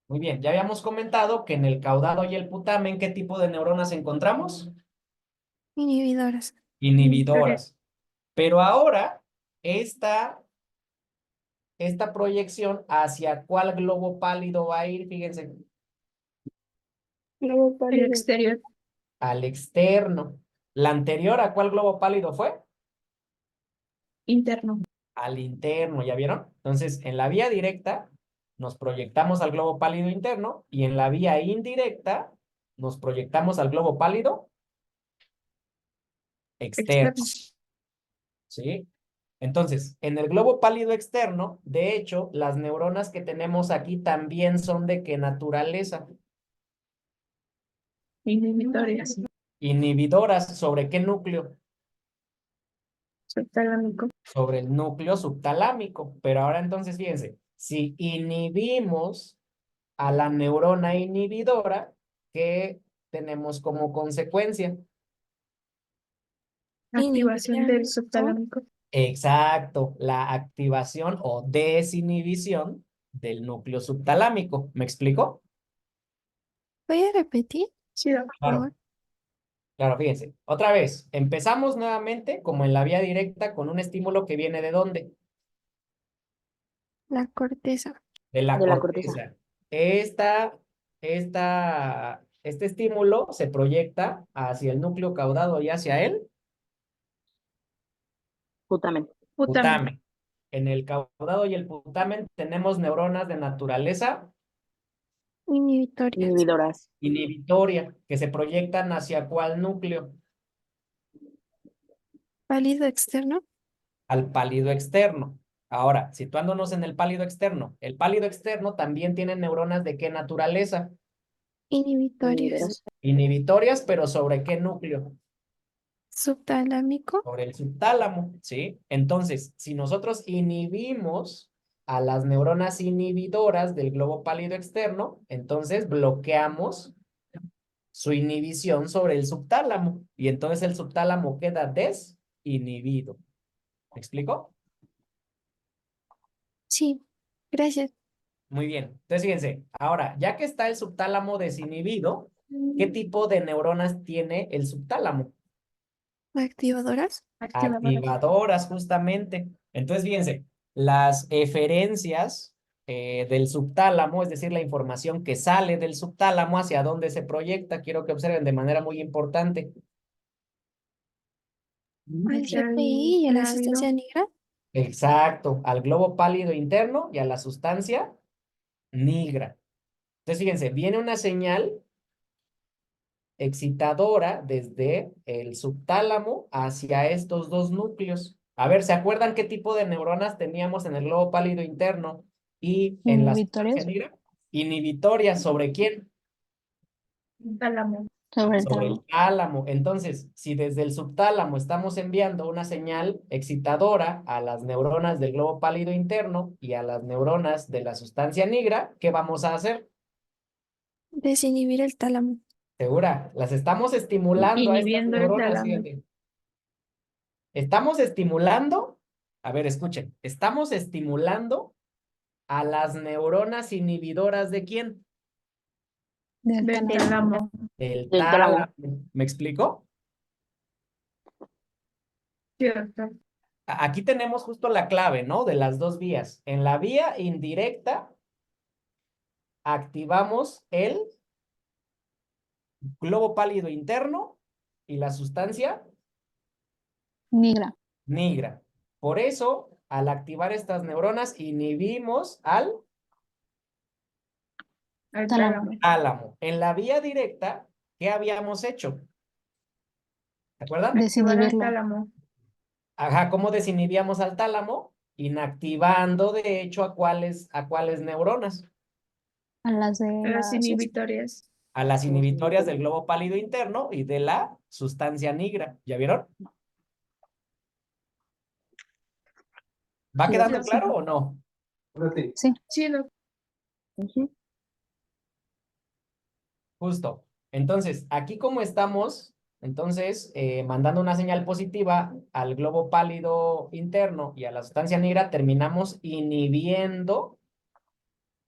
Muy bien, ya habíamos comentado que en el caudado y el putamen, ¿qué tipo de neuronas encontramos?
Inhibidoras.
Inhibidoras. Pero ahora, esta proyección, ¿hacia cuál globo pálido va a ir? Fíjense,
Globo
El
pálido.
exterior.
al externo. ¿La anterior a cuál globo pálido fue?
Interno.
Al interno, ¿ya vieron? Entonces, en la vía directa nos proyectamos al globo pálido interno y en la vía indirecta nos proyectamos al globo pálido externo.
Externo.
¿Sí? Entonces, en el globo pálido externo, de hecho, las neuronas que tenemos aquí también son ¿de qué naturaleza?
Inhibitorias.
Inhibidoras, ¿sobre qué núcleo?
Subtalámico.
Sobre el núcleo subtalámico. Pero ahora entonces, fíjense, si inhibimos a la neurona inhibidora, ¿qué tenemos como consecuencia?
Activación del subtalámico.
Exacto, la activación o desinhibición del núcleo subtalámico. ¿Me explico?
¿Voy a repetir?
Sí, doctor.
Por
Claro,
favor.
claro, fíjense. Otra vez, empezamos nuevamente como en la vía directa con un estímulo que viene ¿de dónde?
La corteza.
De la
De la corteza.
corteza. Este estímulo se proyecta hacia el núcleo caudado y hacia el
Putamen.
putamen. En el caudado y el putamen tenemos neuronas de naturaleza
Inhibitorias.
Inhibidoras.
inhibitoria que se proyectan hacia cuál núcleo?
Pálido externo.
Al pálido externo. Ahora, situándonos en el pálido externo también tiene neuronas de qué naturaleza?
Inhibitorias.
Inhibitorias, pero ¿sobre qué núcleo?
Subtalámico.
Sobre el subtálamo, ¿sí? Entonces, si nosotros inhibimos a las neuronas inhibidoras del globo pálido externo, entonces bloqueamos su inhibición sobre el subtálamo y entonces el subtálamo queda desinhibido. ¿Me explico?
Sí. Gracias.
Muy bien. Entonces, fíjense, ahora, ya que está el subtálamo desinhibido, ¿qué tipo de neuronas tiene el subtálamo?
Activadoras.
Activadoras, justamente. Entonces, fíjense, las eferencias del subtálamo, es decir, la información que sale del subtálamo hacia dónde se proyecta, quiero que observen de manera muy importante.
Al GPI y a la sustancia negra.
Exacto, al globo pálido interno y a la sustancia nigra. Entonces, fíjense, viene una señal excitadora desde el subtálamo hacia estos dos núcleos. A ver, ¿se acuerdan qué tipo de neuronas teníamos en el globo pálido interno y en la sustancia negra? Inhibitorias, ¿sobre quién?
Tálamo.
Sobre el tálamo. Entonces, si desde el subtálamo estamos enviando una señal excitadora a las neuronas del globo pálido interno y a las neuronas de la sustancia negra, ¿qué vamos a hacer?
Desinhibir el tálamo.
¿Segura? Las estamos estimulando a estas
Inhibiendo el
neuronas,
tálamo.
fíjate. Estamos estimulando, a ver, escuchen, estamos estimulando a las neuronas inhibidoras ¿de quién?
Del tálamo.
Del
Del tálamo.
tálamo. ¿Me explico?
Sí, doctor.
Aquí tenemos justo la clave, ¿no? De las dos vías. En la vía indirecta activamos el globo pálido interno y la sustancia
Nigra.
nigra. Por eso, al activar estas neuronas, inhibimos al
Al
Tálamo.
tálamo.
tálamo. En la vía directa, ¿qué habíamos hecho? ¿Se acuerdan?
Activar al
Desinhibirlo.
tálamo.
Ajá, ¿cómo desinhibíamos al tálamo? Inactivando, de hecho, ¿a cuáles neuronas?
A las de
Las
las
inhibitorias.
A las inhibitorias del globo pálido interno y de la sustancia nigra. ¿Ya vieron? ¿Va
Sí,
quedando
sí.
claro o no?
Sí.
Sí, doc.
Ujú.
Justo. Entonces, aquí como estamos, entonces, mandando una señal positiva al globo pálido interno y a la sustancia negra, terminamos inhibiendo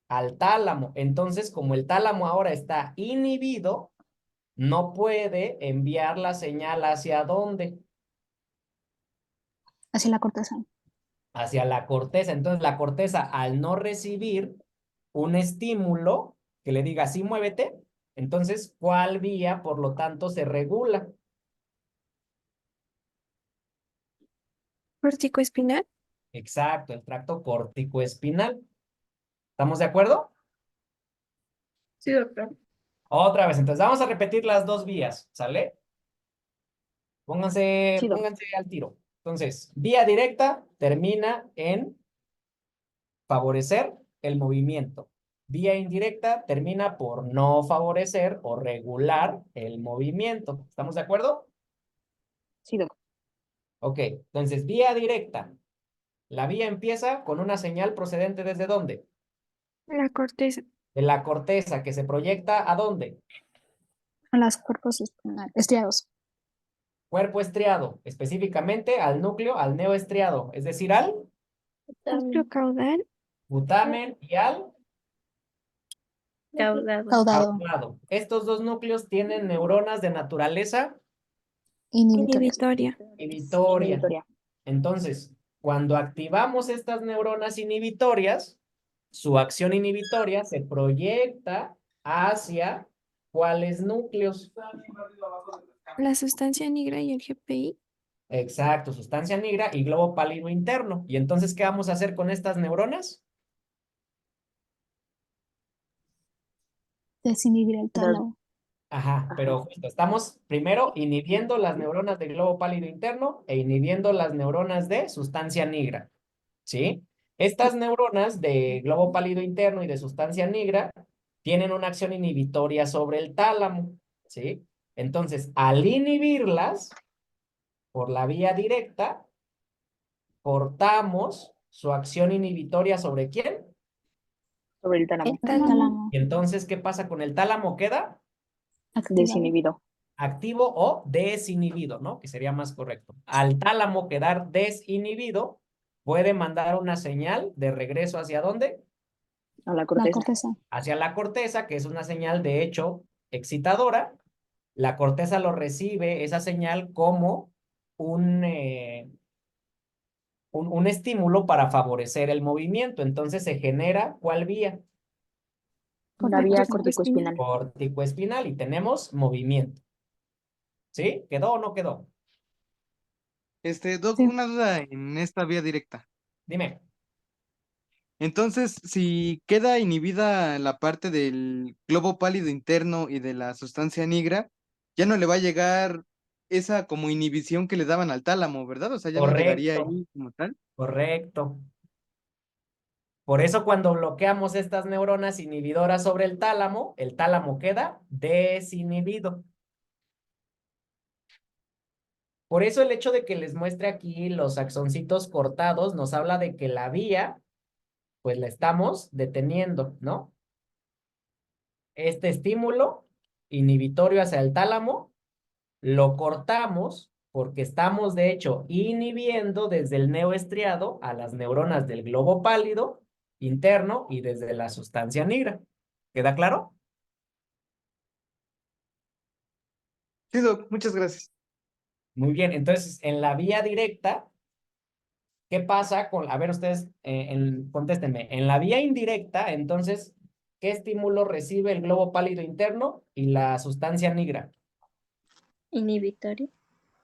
al tálamo. Entonces, como el tálamo ahora está inhibido, no puede enviar la señal hacia dónde,
Hacia la corteza.
hacia la corteza. Entonces, la corteza, al no recibir un estímulo que le diga, sí, muévete, entonces, ¿cuál vía, por lo tanto, se regula?
Corticoespinal.
Exacto, el tracto córtico-espinal. ¿Estamos de acuerdo?
Sí, doctor.
Otra vez, entonces vamos a repetir las dos vías, ¿sale? Pónganse,
Sí, doc.
pónganse al tiro. Entonces, vía directa termina en favorecer el movimiento. Vía indirecta termina por no favorecer o regular el movimiento. ¿Estamos de acuerdo?
Sí, doc.
Ok, entonces vía directa. La vía empieza con una señal procedente ¿desde dónde?
La corteza.
De la corteza, que se proyecta ¿a dónde?
A las cuerpos estriados.
Cuerpo estriado, específicamente al núcleo, al neoestriado, es decir, al
Núcleo caudal.
putamen y al
Caudado.
Caudado.
caudado. Estos dos núcleos tienen neuronas de naturaleza
Inhibitoria.
Inhibitoria.
inhibitoria. Entonces, cuando activamos estas neuronas inhibitorias, su acción inhibitoria se proyecta hacia ¿cuáles núcleos?
La sustancia negra y el GPI.
Exacto, sustancia negra y globo pálido interno. ¿Y entonces qué vamos a hacer con estas neuronas?
Desinhibir el tálamo.
Ajá, pero justo estamos primero inhibiendo las neuronas de globo pálido interno e inhibiendo las neuronas de sustancia negra, ¿sí? Estas neuronas de globo pálido interno y de sustancia negra tienen una acción inhibitoria sobre el tálamo, ¿sí? Entonces, al inhibirlas por la vía directa, cortamos su acción inhibitoria ¿sobre quién?
Sobre el tálamo.
El tálamo.
Y entonces, ¿qué pasa con el tálamo? Queda
Desinhibido.
activo o desinhibido, ¿no? Que sería más correcto. Al tálamo quedar desinhibido, puede mandar una señal de regreso ¿hacia dónde?
A la corteza.
Hacia la corteza, que es una señal de hecho excitadora. La corteza lo recibe, esa señal, como un estímulo para favorecer el movimiento. Entonces se genera, ¿cuál vía?
La vía
Corticoespinal.
corticoespinal.
Corticoespinal, y tenemos movimiento. ¿Sí? ¿Quedó o no quedó?
Doc,
Sí.
una duda en esta vía directa.
Dime.
Entonces, si queda inhibida la parte del globo pálido interno y de la sustancia negra, ya no le va a llegar esa como inhibición que le daban al tálamo, ¿verdad? O sea, ya no llegaría
Correcto.
ahí como tal.
Correcto. Por eso cuando bloqueamos estas neuronas inhibidoras sobre el tálamo queda desinhibido. Por eso el hecho de que les muestre aquí los axoncitos cortados nos habla de que la vía, pues la estamos deteniendo, ¿no? Este estímulo inhibitorio hacia el tálamo lo cortamos porque estamos de hecho inhibiendo desde el neoestriado a las neuronas del globo pálido interno y desde la sustancia negra. ¿Queda claro?
Sí, Doc, muchas gracias.
Muy bien, entonces en la vía directa, ¿qué pasa con, a ver ustedes, contéstenme, en la vía indirecta, entonces, ¿qué estímulo recibe el globo pálido interno y la sustancia negra?
Inhibitorio.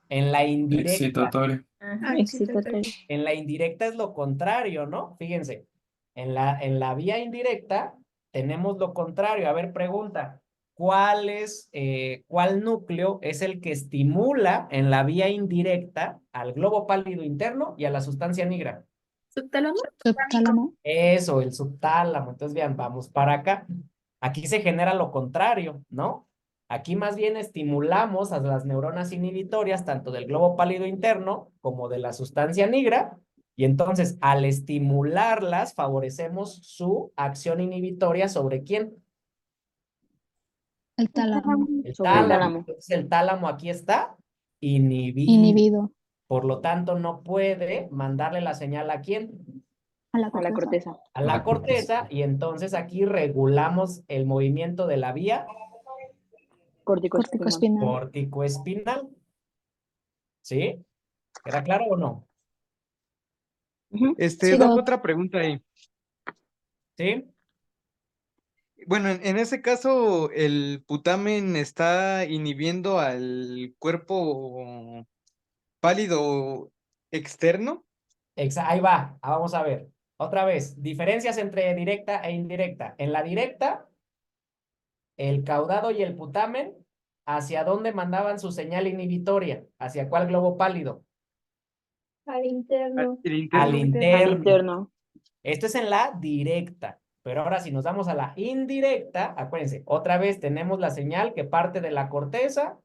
En la indirecta.
Excitatorio.
Ajá,
Excitatorio.
En la indirecta es lo contrario, ¿no? Fíjense, en la vía indirecta tenemos lo contrario. A ver, pregunta, ¿cuál núcleo es el que estimula en la vía indirecta al globo pálido interno y a la sustancia negra?
Subtálamo.
Subtálamo.
Eso, el subtálamo. Entonces, vean, vamos para acá. Aquí se genera lo contrario, ¿no? Aquí más bien estimulamos a las neuronas inhibitorias, tanto del globo pálido interno como de la sustancia negra, y entonces al estimularlas favorecemos su acción inhibitoria ¿sobre quién?
El tálamo.
El
Sobre el
tálamo.
tálamo.
Entonces el tálamo aquí está inhibido.
Inhibido.
Por lo tanto, no puede mandarle la señal ¿a quién?
A la
A la
corteza.
corteza.
A la corteza, y entonces aquí regulamos el movimiento de la vía
Corticoespinal.
Corticoespinal.
corticoespinal. ¿Sí? ¿Queda claro o no?
Ujú.
Sí,
Doc,
Doc.
otra pregunta ahí.
¿Sí?
Bueno, en ese caso, ¿el putamen está inhibiendo al cuerpo pálido externo?
Ahí va. Vamos a ver. Otra vez. Diferencias entre directa e indirecta. En la directa, el caudado y el putamen, ¿hacia dónde mandaban su señal inhibitoria? ¿Hacia cuál globo pálido?
Al interno.
El
Al
interno.
Al
interno.
interno.
Esto es en la directa. Pero ahora si nos vamos a la indirecta, acuérdense, otra vez tenemos la señal que parte de la corteza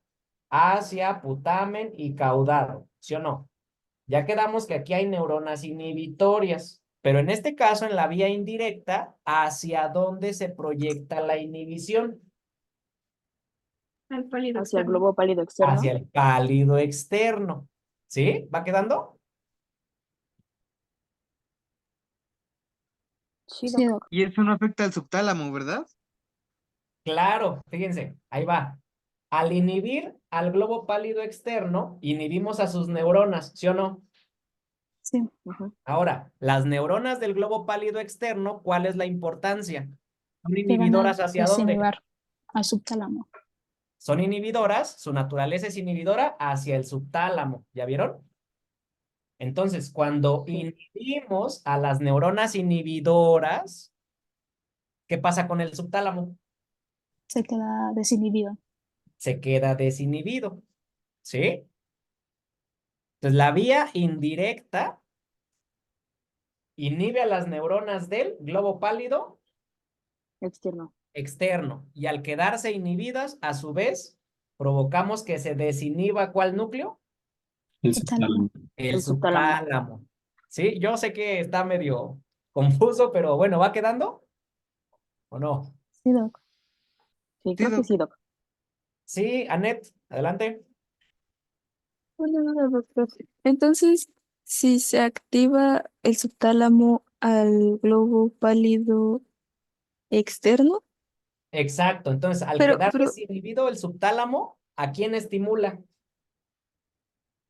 hacia putamen y caudado, ¿sí o no? Ya quedamos que aquí hay neuronas inhibitorias, pero en este caso, en la vía indirecta, ¿hacia dónde se proyecta la inhibición?
Al pálido
Hacia el
externo.
globo pálido externo.
Hacia el pálido externo. ¿Sí? ¿Va quedando?
Sí,
Sí,
Doc.
Doc.
Y eso no afecta al subtálamo, ¿verdad?
Claro, fíjense, ahí va. Al inhibir al globo pálido externo, inhibimos a sus neuronas, ¿sí o no?
Sí.
Ujú.
Ahora, las neuronas del globo pálido externo, ¿cuál es la importancia? ¿Son
Que van a
inhibidoras hacia dónde?
desinhibar al subtálamo.
Son inhibidoras, su naturaleza es inhibidora hacia el subtálamo, ¿ya vieron? Entonces, cuando inhibimos a las neuronas inhibidoras, ¿qué pasa con el subtálamo?
Se queda desinhibido.
Se queda desinhibido, ¿sí? Entonces, la vía indirecta inhibe a las neuronas del globo pálido
Externo.
externo, y al quedarse inhibidas, a su vez, provocamos que se desinhiba ¿cuál núcleo?
El
El tálamo.
El
El subtálamo.
subtálamo. Sí, yo sé que está medio confuso, pero bueno, ¿va quedando? ¿O no?
Sí, Doc.
Sí,
Sí,
creo que
Doc.
sí, Doc.
Sí, Anet, adelante.
Bueno, nada, doctor. Entonces, si se activa el subtálamo al globo pálido externo,
Exacto, entonces al
pero,
quedar
pero,
desinhibido el subtálamo, ¿a quién estimula?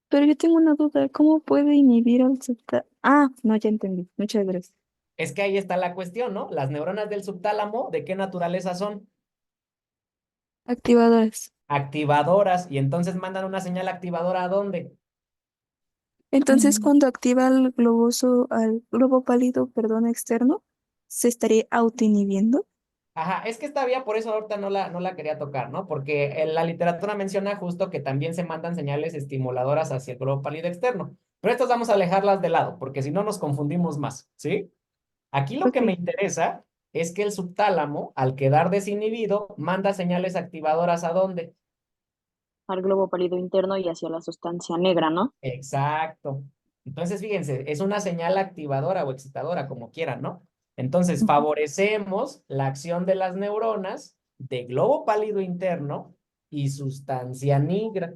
pero yo tengo una duda, ¿cómo puede inhibir al subtálamo? Ah, no, ya entendí. Muchas gracias.
Es que ahí está la cuestión, ¿no? Las neuronas del subtálamo, ¿de qué naturaleza son?
Activadoras.
Activadoras, y entonces mandan una señal activadora ¿a dónde?
Entonces, cuando activa al globo pálido, perdón, externo, ¿se estaría autoinhibiendo?
Ajá, es que esta vía, por eso ahorita no la quería tocar, ¿no? Porque en la literatura menciona justo que también se mandan señales estimuladoras hacia el globo pálido externo. Pero estas vamos a alejarlas de lado, porque si no nos confundimos más, ¿sí? Aquí lo que
Ok.
me interesa es que el subtálamo, al quedar desinhibido, manda señales activadoras ¿a dónde?
Al globo pálido interno y hacia la sustancia negra, ¿no?
Exacto. Entonces, fíjense, es una señal activadora o excitadora, como quieran, ¿no? Entonces,
Ujú.
favorecemos la acción de las neuronas de globo pálido interno y sustancia negra.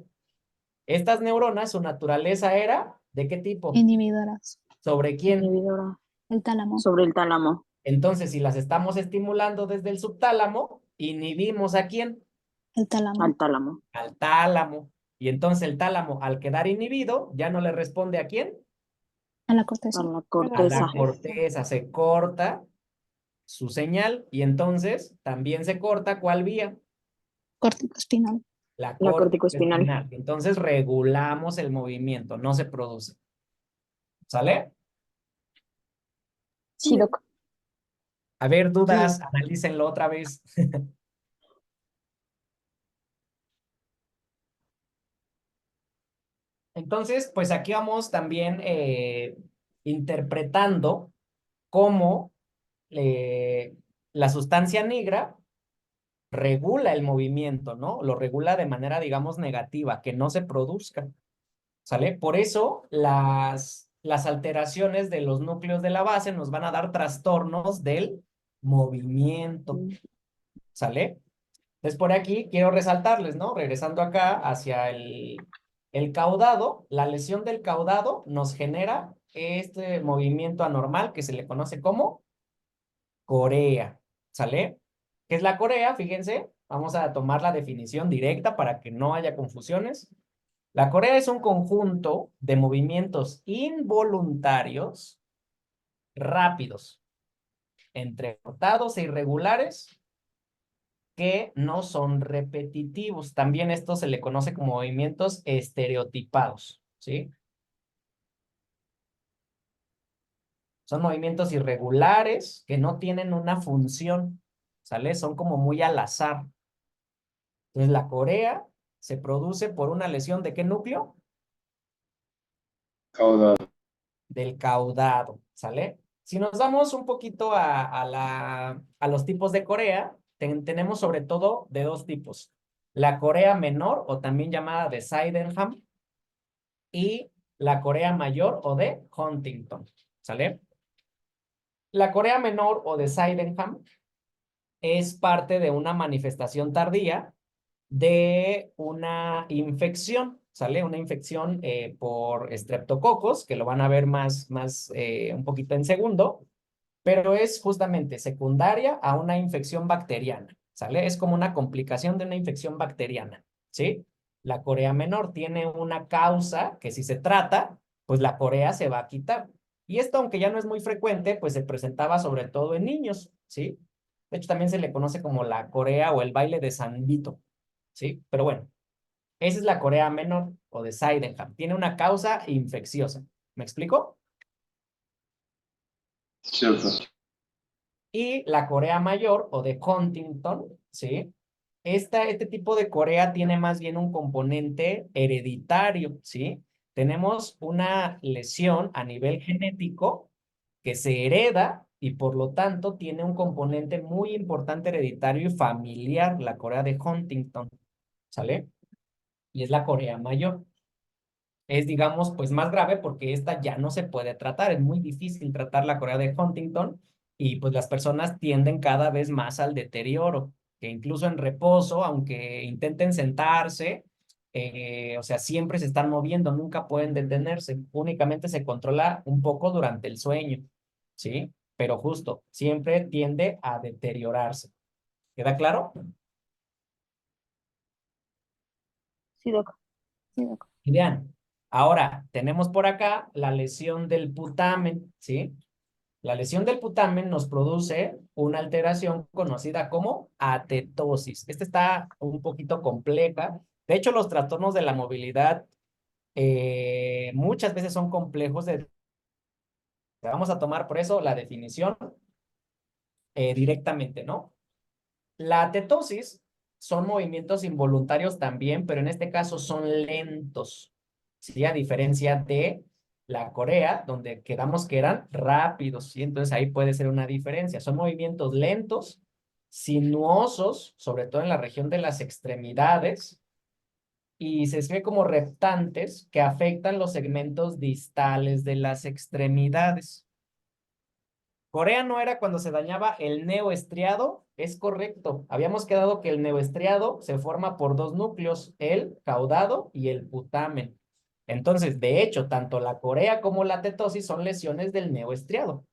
Estas neuronas, su naturaleza era, ¿de qué tipo?
Inhibidoras.
¿Sobre quién?
Inhibidora.
El tálamo.
Sobre el tálamo.
Entonces, si las estamos estimulando desde el subtálamo, ¿inhibimos a quién?
El tálamo.
Al tálamo.
Al tálamo. Y entonces el tálamo, al quedar inhibido, ya no le responde ¿a quién?
A la corteza.
A la
A
corteza.
la corteza. Se corta su señal y entonces también se corta ¿cuál vía?
Córtico espinal.
La
La corticoespinal.
corticoespinal. Entonces regulamos el movimiento, no se produce. ¿Sale?
Sí, Doc.
A ver, dudas, analícenlo otra vez. Entonces, pues aquí vamos también interpretando cómo la sustancia negra regula el movimiento, ¿no? Lo regula de manera, digamos, negativa, que no se produzca, ¿sale? Por eso las alteraciones de los núcleos de la base nos van a dar trastornos del movimiento, ¿sale? Entonces, por aquí quiero resaltarles, ¿no? Regresando acá hacia el caudado, la lesión del caudado nos genera este movimiento anormal que se le conoce como corea, ¿sale? ¿Qué es la corea? Fíjense, vamos a tomar la definición directa para que no haya confusiones. La corea es un conjunto de movimientos involuntarios rápidos, entrecortados e irregulares que no son repetitivos. También esto se le conoce como movimientos estereotipados, ¿sí? Son movimientos irregulares que no tienen una función, ¿sale? Son como muy al azar. Entonces, la corea se produce por una lesión ¿de qué núcleo?
Caudado.
Del caudado, ¿sale? Si nos damos un poquito a los tipos de corea, tenemos sobre todo de dos tipos. La corea menor, o también llamada de Sydenham, y la corea mayor, o de Huntington, ¿sale? La corea menor, o de Sydenham, es parte de una manifestación tardía de una infección, ¿sale? Una infección por estreptococos, que lo van a ver más un poquito en segundo, pero es justamente secundaria a una infección bacteriana, ¿sale? Es como una complicación de una infección bacteriana, ¿sí? La corea menor tiene una causa que si se trata, pues la corea se va a quitar. Y esto, aunque ya no es muy frecuente, pues se presentaba sobre todo en niños, ¿sí? De hecho, también se le conoce como la corea o el baile de San Vito, ¿sí? Pero bueno, esa es la corea menor o de Sydenham. Tiene una causa infecciosa. ¿Me explico?
Cierto.
Y la corea mayor o de Huntington, ¿sí? Este tipo de corea tiene más bien un componente hereditario, ¿sí? Tenemos una lesión a nivel genético que se hereda y por lo tanto tiene un componente muy importante hereditario y familiar, la corea de Huntington, ¿sale? Y es la corea mayor. Es, digamos, pues más grave porque esta ya no se puede tratar. Es muy difícil tratar la corea de Huntington y pues las personas tienden cada vez más al deterioro, que incluso en reposo, aunque intenten sentarse, o sea, siempre se están moviendo, nunca pueden detenerse. Únicamente se controla un poco durante el sueño, ¿sí? Pero justo, siempre tiende a deteriorarse. ¿Queda claro?
Sí, Doc. Sí, Doc.
Vean, ahora tenemos por acá la lesión del putamen, ¿sí? La lesión del putamen nos produce una alteración conocida como atetosis. Esta está un poquito compleja. De hecho, los trastornos de la movilidad muchas veces son complejos de... Vamos a tomar por eso la definición directamente, ¿no? La atetosis son movimientos involuntarios también, pero en este caso son lentos, ¿sí? A diferencia de la corea, donde quedamos que eran rápidos, ¿sí? Entonces ahí puede ser una diferencia. Son movimientos lentos, sinuosos, sobre todo en la región de las extremidades, y se escribe como reptantes que afectan los segmentos distales de las extremidades. Corea no era cuando se dañaba el neoestriado, es correcto. Habíamos quedado que el neoestriado se forma por dos núcleos, el caudado y el putamen. Entonces, de hecho, tanto la corea como la tetosis son lesiones del neoestriado.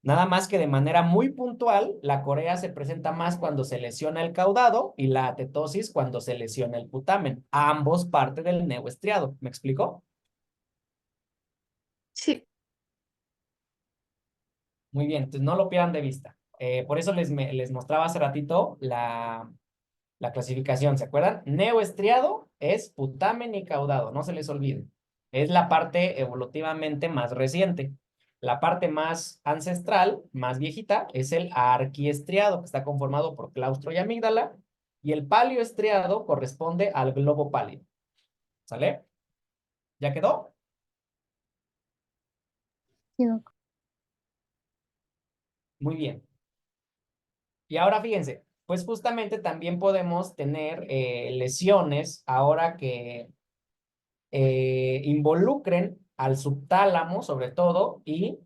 Nada más que de manera muy puntual, la corea se presenta más cuando se lesiona el caudado y la atetosis cuando se lesiona el putamen. Ambos parte del neoestriado. ¿Me explico?
Sí.
Muy bien, entonces no lo pierdan de vista. Por eso les mostraba hace ratito la clasificación, ¿se acuerdan? Neoestriado es putamen y caudado, no se les olvide. Es la parte evolutivamente más reciente. La parte más ancestral, más viejita, es el arquiestriado, que está conformado por claustro y amígdala, y el paleoestriado corresponde al globo pálido. ¿Sale? ¿Ya quedó?
Sí, doc.
Muy bien. Y ahora fíjense, pues justamente también podemos tener lesiones ahora que involucren al subtálamo, sobre todo, y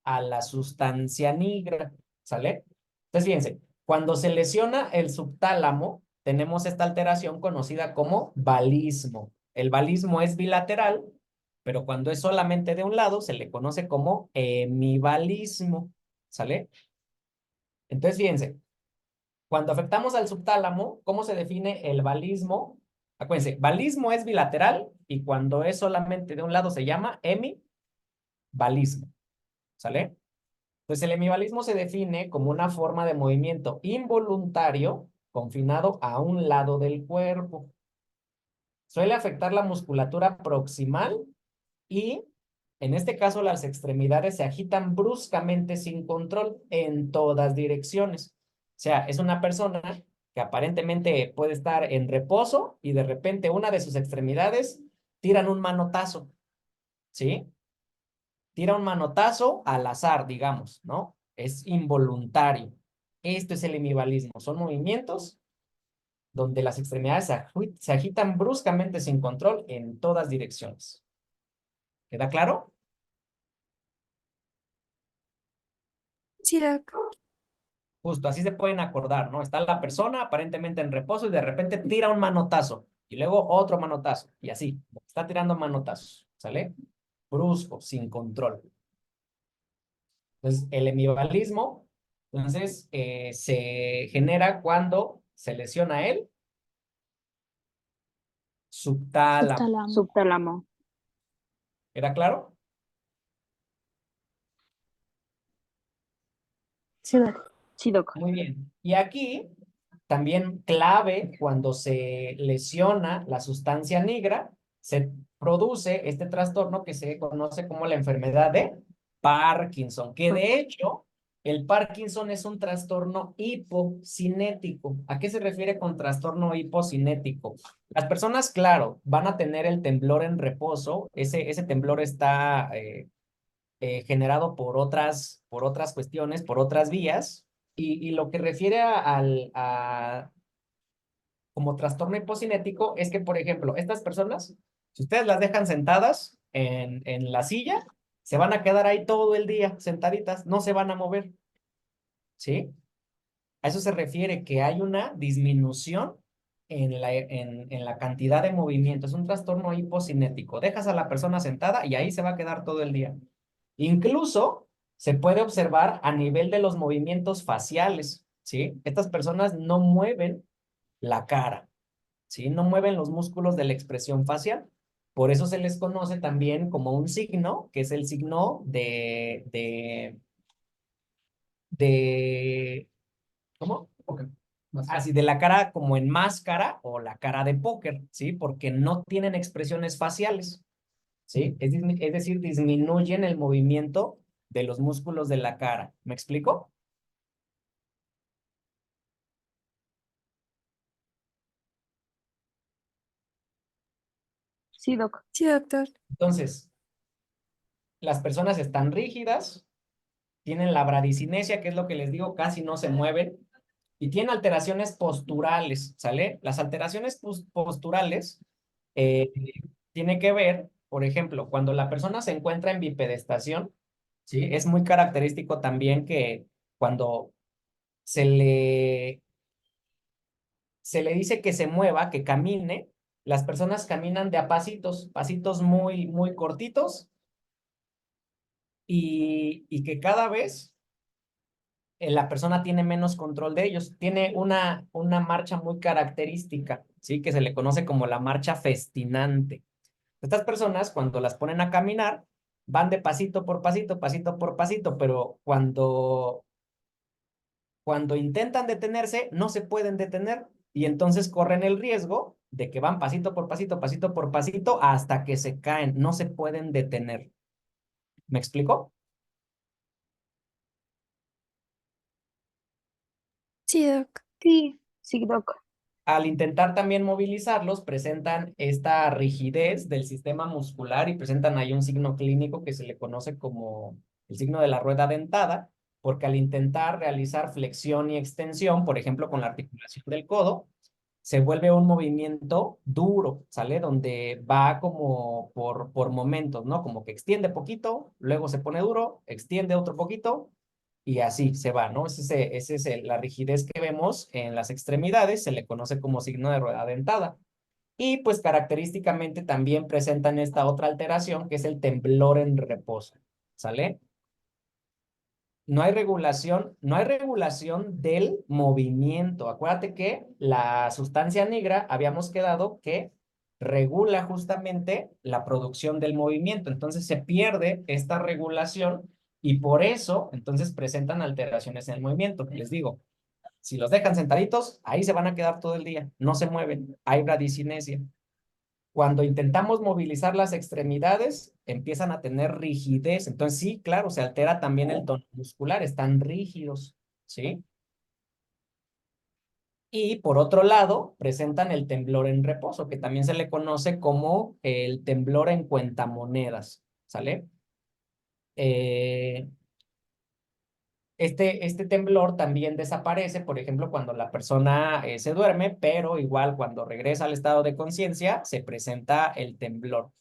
a la sustancia nigra, ¿sale? Entonces, fíjense, cuando se lesiona el subtálamo, tenemos esta alteración conocida como valismo. El valismo es bilateral, pero cuando es solamente de un lado, se le conoce como hemivalismo, ¿sale? Entonces, fíjense, cuando afectamos al subtálamo, ¿cómo se define el valismo? Acuérdense, valismo es bilateral y cuando es solamente de un lado se llama hemivalismo, ¿sale? Entonces el hemivalismo se define como una forma de movimiento involuntario confinado a un lado del cuerpo. Suele afectar la musculatura proximal y en este caso las extremidades se agitan bruscamente sin control en todas direcciones. O sea, es una persona que aparentemente puede estar en reposo y de repente una de sus extremidades tiran un manotazo, ¿sí? Tira un manotazo al azar, digamos, ¿no? Es involuntario. Esto es el hemivalismo. Son movimientos donde las extremidades se agitan bruscamente sin control en todas direcciones. ¿Queda claro?
Sí, doc.
Justo, así se pueden acordar, ¿no? Está la persona aparentemente en reposo y de repente tira un manotazo y luego otro manotazo y así, está tirando manotazos, ¿sale? Brusco, sin control. Entonces, el hemivalismo, entonces, se genera cuando se lesiona el subtálamo.
Subtálamo.
Subtálamo.
¿Era claro?
Sí, doc.
Sí, doc.
Muy bien. Y aquí también clave cuando se lesiona la sustancia negra, se produce este trastorno que se conoce como la enfermedad de Parkinson, que de hecho el Parkinson es un trastorno hipocinético. ¿A qué se refiere con trastorno hipocinético? Las personas, claro, van a tener el temblor en reposo. Ese temblor está generado por otras cuestiones, por otras vías. Y lo que refiere como trastorno hipocinético es que, por ejemplo, estas personas, si ustedes las dejan sentadas en la silla, se van a quedar ahí todo el día sentaditas, no se van a mover, ¿sí? A eso se refiere que hay una disminución en la cantidad de movimiento. Es un trastorno hipocinético. Dejas a la persona sentada y ahí se va a quedar todo el día. Incluso se puede observar a nivel de los movimientos faciales, ¿sí? Estas personas no mueven la cara, ¿sí? No mueven los músculos de la expresión facial. Por eso se les conoce también como un signo, que es el signo de ¿cómo?
Ok.
Así de la cara como en máscara o la cara de póker, ¿sí? Porque no tienen expresiones faciales, ¿sí? Es decir, disminuyen el movimiento de los músculos de la cara. ¿Me explico?
Sí, doc.
Sí, doctor.
Entonces, las personas están rígidas, tienen la bradicinesia, que es lo que les digo, casi no se mueven, y tienen alteraciones posturales, ¿sale? Las alteraciones posturales eh, tiene que ver, por ejemplo, cuando la persona se encuentra en bipedestación, ¿sí? Es muy característico también que cuando se le, se le dice que se mueva, que camine, las personas caminan de a pasitos, pasitos muy, muy cortitos y que cada vez la persona tiene menos control de ellos. Tiene una marcha muy característica, ¿sí? Que se le conoce como la marcha festinante. Estas personas, cuando las ponen a caminar, van de pasito por pasito, pero cuando intentan detenerse, no se pueden detener y entonces corren el riesgo de que van pasito por pasito, hasta que se caen, no se pueden detener. ¿Me explico?
Sí, Doc.
Sí, Doc.
Al intentar también movilizarlos, presentan esta rigidez del sistema muscular y presentan ahí un signo clínico que se le conoce como el signo de la rueda dentada, porque al intentar realizar flexión y extensión, por ejemplo, con la articulación del codo, se vuelve un movimiento duro, ¿sale? Donde va como por momentos, ¿no? Como que extiende poquito, luego se pone duro, extiende otro poquito y así se va, ¿no? La rigidez que vemos en las extremidades, se le conoce como signo de rueda dentada. Y pues característicamente también presentan esta otra alteración que es el temblor en reposo, ¿sale? No hay regulación del movimiento. Acuérdate que la sustancia negra habíamos quedado que regula justamente la producción del movimiento. Entonces se pierde esta regulación y por eso entonces presentan alteraciones en el movimiento. Les digo, si los dejan sentaditos, ahí se van a quedar todo el día, no se mueven, hay bradicinesia. Cuando intentamos movilizar las extremidades, empiezan a tener rigidez. Entonces, sí, claro, se altera también el tono muscular, están rígidos, ¿sí? Y por otro lado, presentan el temblor en reposo, que también se le conoce como el temblor en cuentamonedas, ¿sale? Este temblor también desaparece, por ejemplo, cuando la persona se duerme, pero igual cuando regresa al estado de conciencia, se presenta el temblor.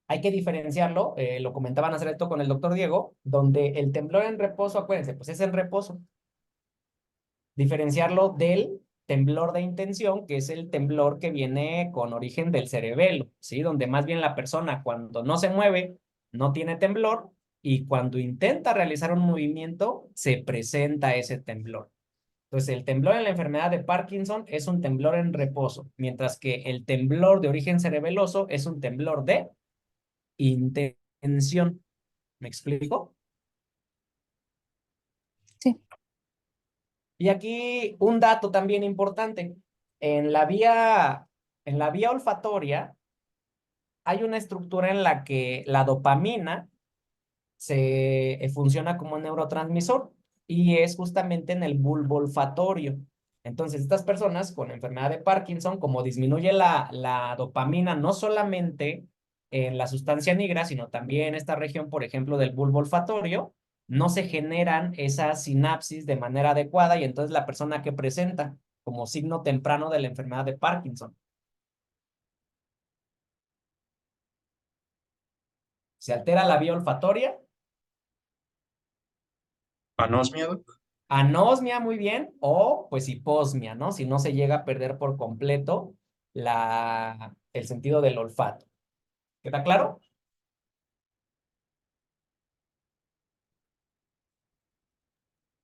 Hay que diferenciarlo, lo comentaban hace rato con el doctor Diego, donde el temblor en reposo, acuérdense, pues es en reposo. Diferenciarlo del temblor de intención, que es el temblor que viene con origen del cerebelo, ¿sí? Donde más bien la persona cuando no se mueve, no tiene temblor, y cuando intenta realizar un movimiento, se presenta ese temblor. Entonces, el temblor en la enfermedad de Parkinson es un temblor en reposo, mientras que el temblor de origen cerebeloso es un temblor de intención. ¿Me explico?
Sí.
Y aquí un dato también importante. En la vía olfatoria hay una estructura en la que la dopamina funciona como un neurotransmisor y es justamente en el bulbo olfatorio. Entonces, estas personas con enfermedad de Parkinson, como disminuye la dopamina, no solamente en la sustancia negra, sino también en esta región, por ejemplo, del bulbo olfatorio, no se generan esas sinapsis de manera adecuada y entonces la persona que presenta como signo temprano de la enfermedad de Parkinson. Se altera la vía olfatoria.
¿Anosmia, Doc?
Anosmia, muy bien, o pues hiposmia, ¿no? Si no se llega a perder por completo el sentido del olfato. ¿Queda claro?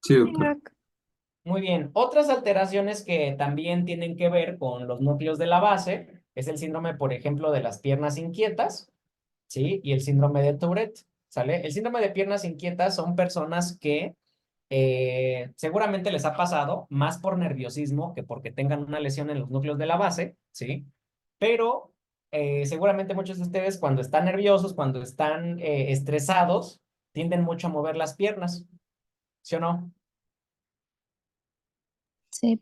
Sí,
Sí,
doctor.
Doc.
Muy bien. Otras alteraciones que también tienen que ver con los núcleos de la base es el síndrome, por ejemplo, de las piernas inquietas, ¿sí? Y el síndrome de Tourette, ¿sale? El síndrome de piernas inquietas son personas que seguramente les ha pasado más por nerviosismo que porque tengan una lesión en los núcleos de la base, ¿sí? Pero seguramente muchos de ustedes cuando están nerviosos, cuando están estresados, tienden mucho a mover las piernas, ¿sí o no?
Sí.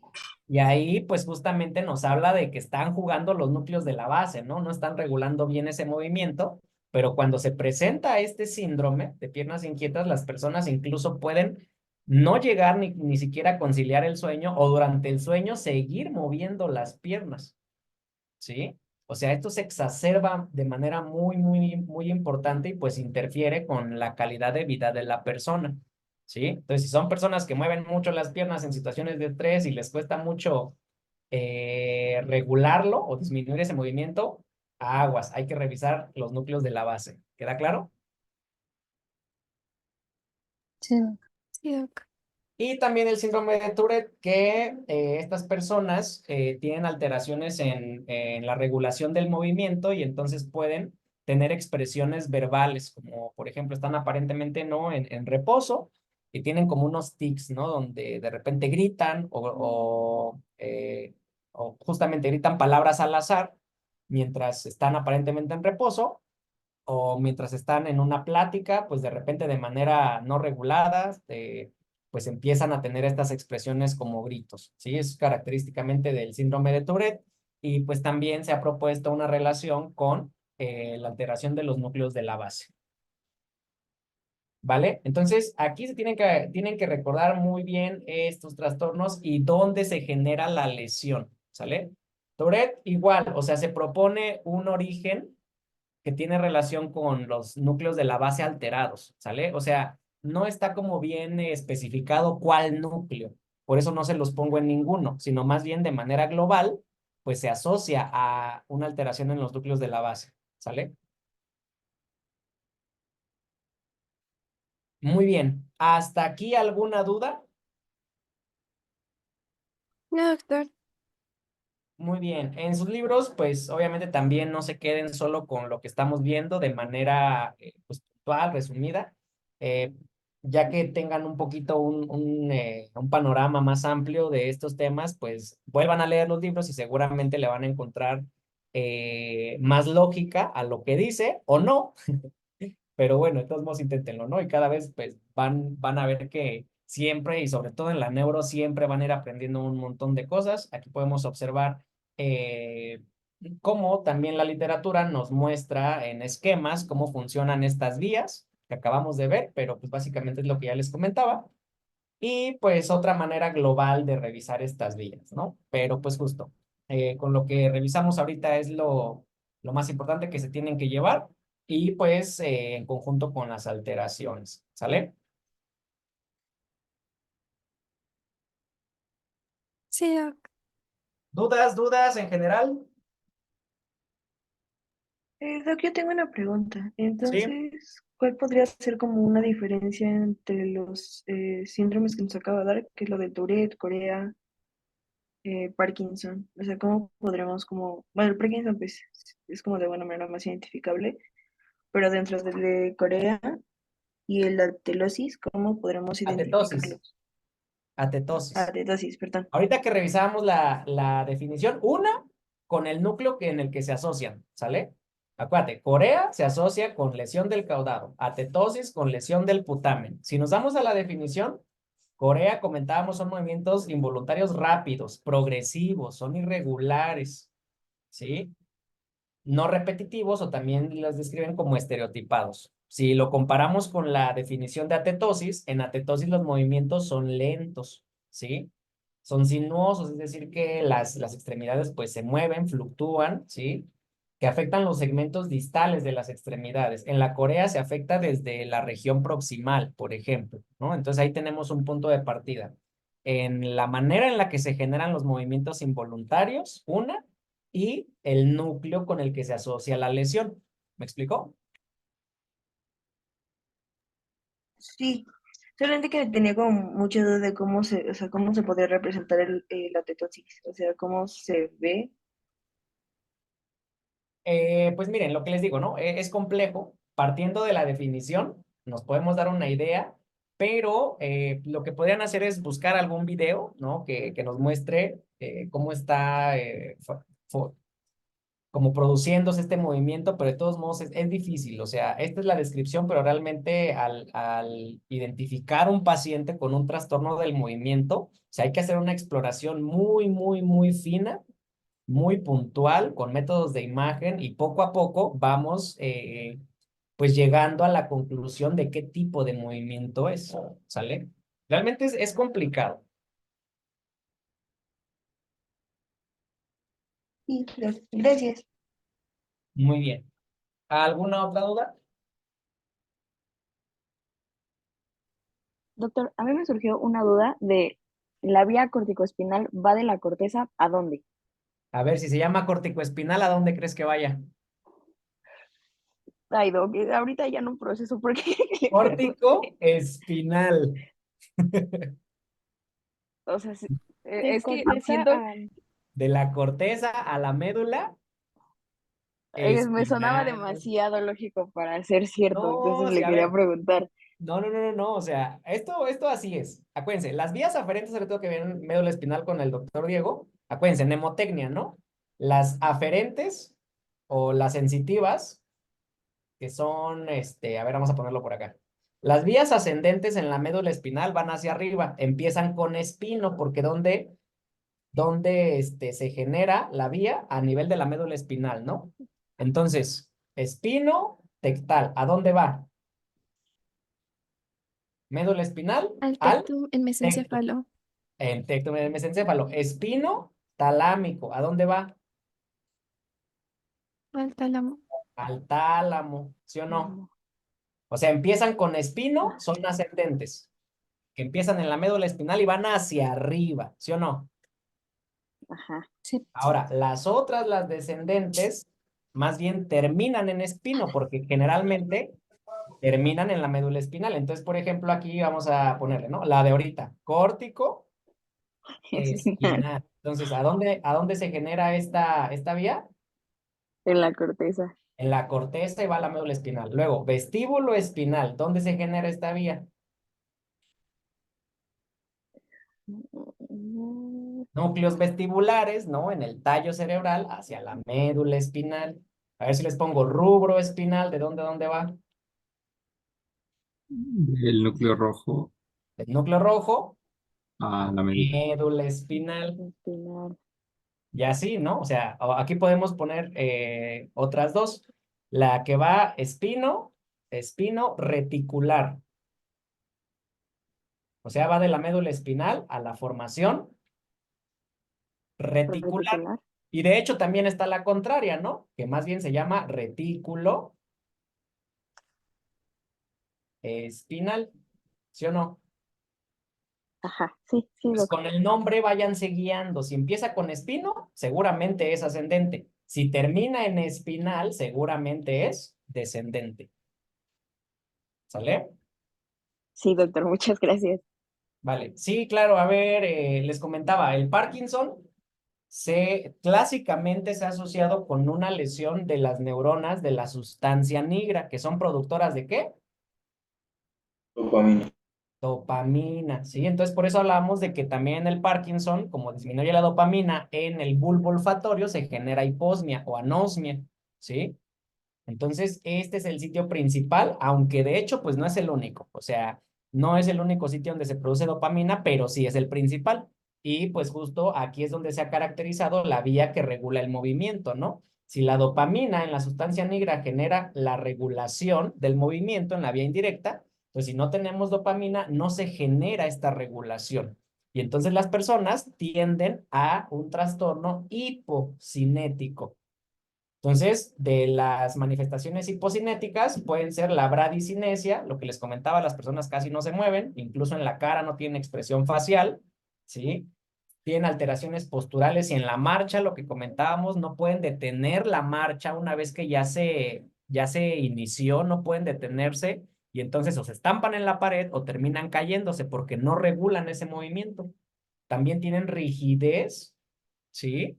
Y ahí, pues justamente nos habla de que están jugando los núcleos de la base, ¿no? No están regulando bien ese movimiento, pero cuando se presenta este síndrome de piernas inquietas, las personas incluso pueden no llegar ni siquiera a conciliar el sueño o durante el sueño seguir moviendo las piernas, ¿sí? O sea, esto se exacerba de manera muy importante y pues interfiere con la calidad de vida de la persona. ¿Sí? Entonces, si son personas que mueven mucho las piernas en situaciones de estrés y les cuesta mucho regularlo o disminuir ese movimiento, aguas, hay que revisar los núcleos de la base. ¿Queda claro?
Sí.
Sí, Doc.
Y también el síndrome de Tourette, que estas personas tienen alteraciones en la regulación del movimiento y entonces pueden tener expresiones verbales, como por ejemplo están aparentemente no en reposo y tienen como unos tics, ¿no? Donde de repente gritan o justamente gritan palabras al azar mientras están aparentemente en reposo o mientras están en una plática, pues de repente de manera no regulada, pues empiezan a tener estas expresiones como gritos, ¿sí? Es característicamente del síndrome de Tourette y pues también se ha propuesto una relación con la alteración de los núcleos de la base. ¿Vale? Entonces, aquí se tienen que recordar muy bien estos trastornos y dónde se genera la lesión, ¿sale? Tourette igual, o sea, se propone un origen que tiene relación con los núcleos de la base alterados, ¿sale? O sea, no está como bien especificado cuál núcleo, por eso no se los pongo en ninguno, sino más bien de manera global, pues se asocia a una alteración en los núcleos de la base, ¿sale? Muy bien. ¿Hasta aquí alguna duda?
No, doctor.
Muy bien. En sus libros, pues obviamente también no se queden solo con lo que estamos viendo de manera pues, puntual, resumida, eh, ya que tengan un poquito un panorama más amplio de estos temas, pues vuelvan a leer los libros y seguramente le van a encontrar más lógica a lo que dice o no. Pero bueno, de todos modos inténtenlo, ¿no? Y cada vez pues van a ver que siempre y sobre todo en la neuro siempre van a ir aprendiendo un montón de cosas. Aquí podemos observar eh, cómo también la literatura nos muestra en esquemas cómo funcionan estas vías que acabamos de ver, pero pues básicamente es lo que ya les comentaba. Y pues otra manera global de revisar estas vías, ¿no? Pero pues justo, con lo que revisamos ahorita es lo más importante que se tienen que llevar y pues en conjunto con las alteraciones, ¿sale?
Sí, doc.
¿Dudas en general?
Doc, yo tengo una pregunta.
Sí.
Entonces, ¿cuál podría ser como una diferencia entre los síndromes que nos acaba de dar, que es lo de Tourette, Corea, Parkinson? O sea, ¿cómo podremos como, bueno, el Parkinson pues es como de buena manera más identificable, pero dentro del de Corea y el de telosis, ¿cómo podremos
Atetosis.
identificarlos?
Atetosis.
Telosis, perdón.
Ahorita que revisábamos la definición, una con el núcleo en el que se asocian, ¿sale? Acuérdate, Corea se asocia con lesión del caudado, atetosis con lesión del putamen. Si nos damos a la definición, Corea, comentábamos, son movimientos involuntarios rápidos, progresivos, son irregulares, ¿sí? No repetitivos o también los describen como estereotipados. Si lo comparamos con la definición de atetosis, en atetosis los movimientos son lentos, ¿sí? Son sinuosos, es decir, que las extremidades pues se mueven, fluctúan, ¿sí? Que afectan los segmentos distales de las extremidades. En la Corea se afecta desde la región proximal, por ejemplo, ¿no? Entonces ahí tenemos un punto de partida. En la manera en la que se generan los movimientos involuntarios, una, y el núcleo con el que se asocia la lesión. ¿Me explicó?
Sí, solamente que tenía como mucha duda de cómo se, o sea, cómo se podría representar la tetosis, o sea, cómo se ve.
Pues miren, lo que les digo, ¿no? Es complejo. Partiendo de la definición, nos podemos dar una idea, pero lo que podrían hacer es buscar algún video, ¿no? Que nos muestre cómo está como produciéndose este movimiento, pero de todos modos es difícil. O sea, esta es la descripción, pero realmente al identificar un paciente con un trastorno del movimiento, o sea, hay que hacer una exploración muy, muy, muy fina, muy puntual, con métodos de imagen y poco a poco vamos pues llegando a la conclusión de qué tipo de movimiento es, ¿sale? Realmente es complicado.
Sí, gracias.
Muy bien. ¿Alguna otra duda?
Doctor, a mí me surgió una duda de la vía corticoespinal va de la corteza ¿a dónde?
A ver, si se llama corticoespinal, ¿a dónde crees que vaya?
Ay, doc, ahorita ya no proceso porque le
Córtico
pregunté.
espinal.
O sea,
De
es que
corteza
siento,
a...
De la corteza a la médula.
Me sonaba
espinal.
demasiado lógico para ser cierto, entonces
No, sí,
le
a
quería
ver.
preguntar.
No, o sea, esto así es. Acuérdense, las vías aferentes, sobre todo que vienen médula espinal con el doctor Diego, acuérdense, mnemotecnia, ¿no? Las aferentes o las sensitivas, que son, a ver, vamos a ponerlo por acá. Las vías ascendentes en la médula espinal van hacia arriba, empiezan con espino, porque donde se genera la vía a nivel de la médula espinal, ¿no? Entonces, espino tectal, ¿a dónde va? Médula espinal
Al
al
tectum en
tecto.
mesencéfalo.
En tecto mesencéfalo. Espino talámico, ¿a dónde va?
Al tálamo.
Al tálamo, ¿sí o no?
Mm,
O sea, empiezan con espino, son ascendentes, que empiezan en la médula espinal y van hacia arriba, ¿sí o no?
Ajá.
Sí.
Ahora, las otras, las descendentes, más bien terminan en espino, porque generalmente terminan en la médula espinal. Entonces, por ejemplo, aquí vamos a ponerle, ¿no? La de ahorita, córtico
Espinal,
espinal. Entonces, a dónde se genera esta vía?
en la corteza.
En la corteza y va a la médula espinal. Luego, vestíbulo espinal. ¿Dónde se genera esta vía?
Mm,
Núcleos vestibulares, ¿no? En el tallo cerebral hacia la médula espinal. A ver si les pongo rubro espinal. ¿De dónde a dónde va?
El núcleo rojo
El núcleo rojo,
a la médula.
médula espinal.
espinal.
Y así, ¿no? O sea, aquí podemos poner otras dos. La que va espino reticular. O sea, va de la médula espinal a la formación reticular.
Reticular.
Y de hecho también está la contraria, ¿no? Que más bien se llama retículo espinal. ¿Sí o no?
Ajá, sí, sí,
Pues
doc.
con el nombre váyanse guiando. Si empieza con espino, seguramente es ascendente. Si termina en espinal, seguramente es descendente. ¿Sale?
Sí, doctor, muchas gracias.
Vale. Sí, claro. A ver, les comentaba, el Parkinson clásicamente se ha asociado con una lesión de las neuronas de la sustancia nigra, que son productoras ¿de qué?
Dopamina.
Dopamina, ¿sí? Entonces, por eso hablamos de que también el Parkinson, como disminuye la dopamina en el bulbo olfatorio, se genera hiposmia o anosmia, ¿sí? Entonces, este es el sitio principal, aunque de hecho, pues no es el único. O sea, no es el único sitio donde se produce dopamina, pero sí es el principal. Y pues justo aquí es donde se ha caracterizado la vía que regula el movimiento, ¿no? Si la dopamina en la sustancia negra genera la regulación del movimiento en la vía indirecta, pues si no tenemos dopamina, no se genera esta regulación. Y entonces las personas tienden a un trastorno hipocinético. Entonces, de las manifestaciones hipocinéticas pueden ser la bradicinesia, lo que les comentaba, las personas casi no se mueven, incluso en la cara no tienen expresión facial, ¿sí? Tienen alteraciones posturales y en la marcha, lo que comentábamos, no pueden detener la marcha una vez que ya se inició, no pueden detenerse y entonces o se estampan en la pared o terminan cayéndose porque no regulan ese movimiento. También tienen rigidez, ¿sí?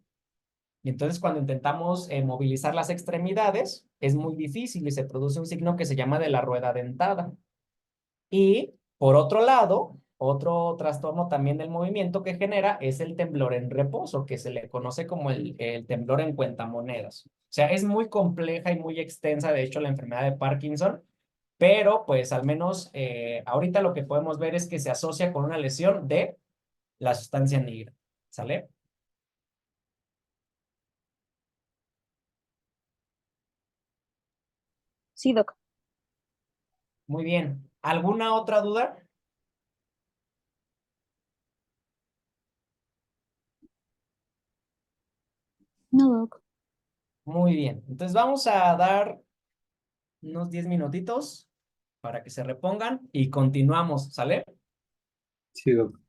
Y entonces cuando intentamos movilizar las extremidades, es muy difícil y se produce un signo que se llama de la rueda dentada. Y por otro lado, otro trastorno también del movimiento que genera es el temblor en reposo, que se le conoce como el temblor en cuentamonedas. O sea, es muy compleja y muy extensa, de hecho, la enfermedad de Parkinson, pero pues al menos ahorita lo que podemos ver es que se asocia con una lesión de la sustancia negra. ¿Sale?
Sí, doc.
Muy bien. ¿Alguna otra duda?
No, doc.
Muy bien. Entonces vamos a dar unos 10 minutitos para que se repongan y continuamos, ¿sale?
Sí, doctor.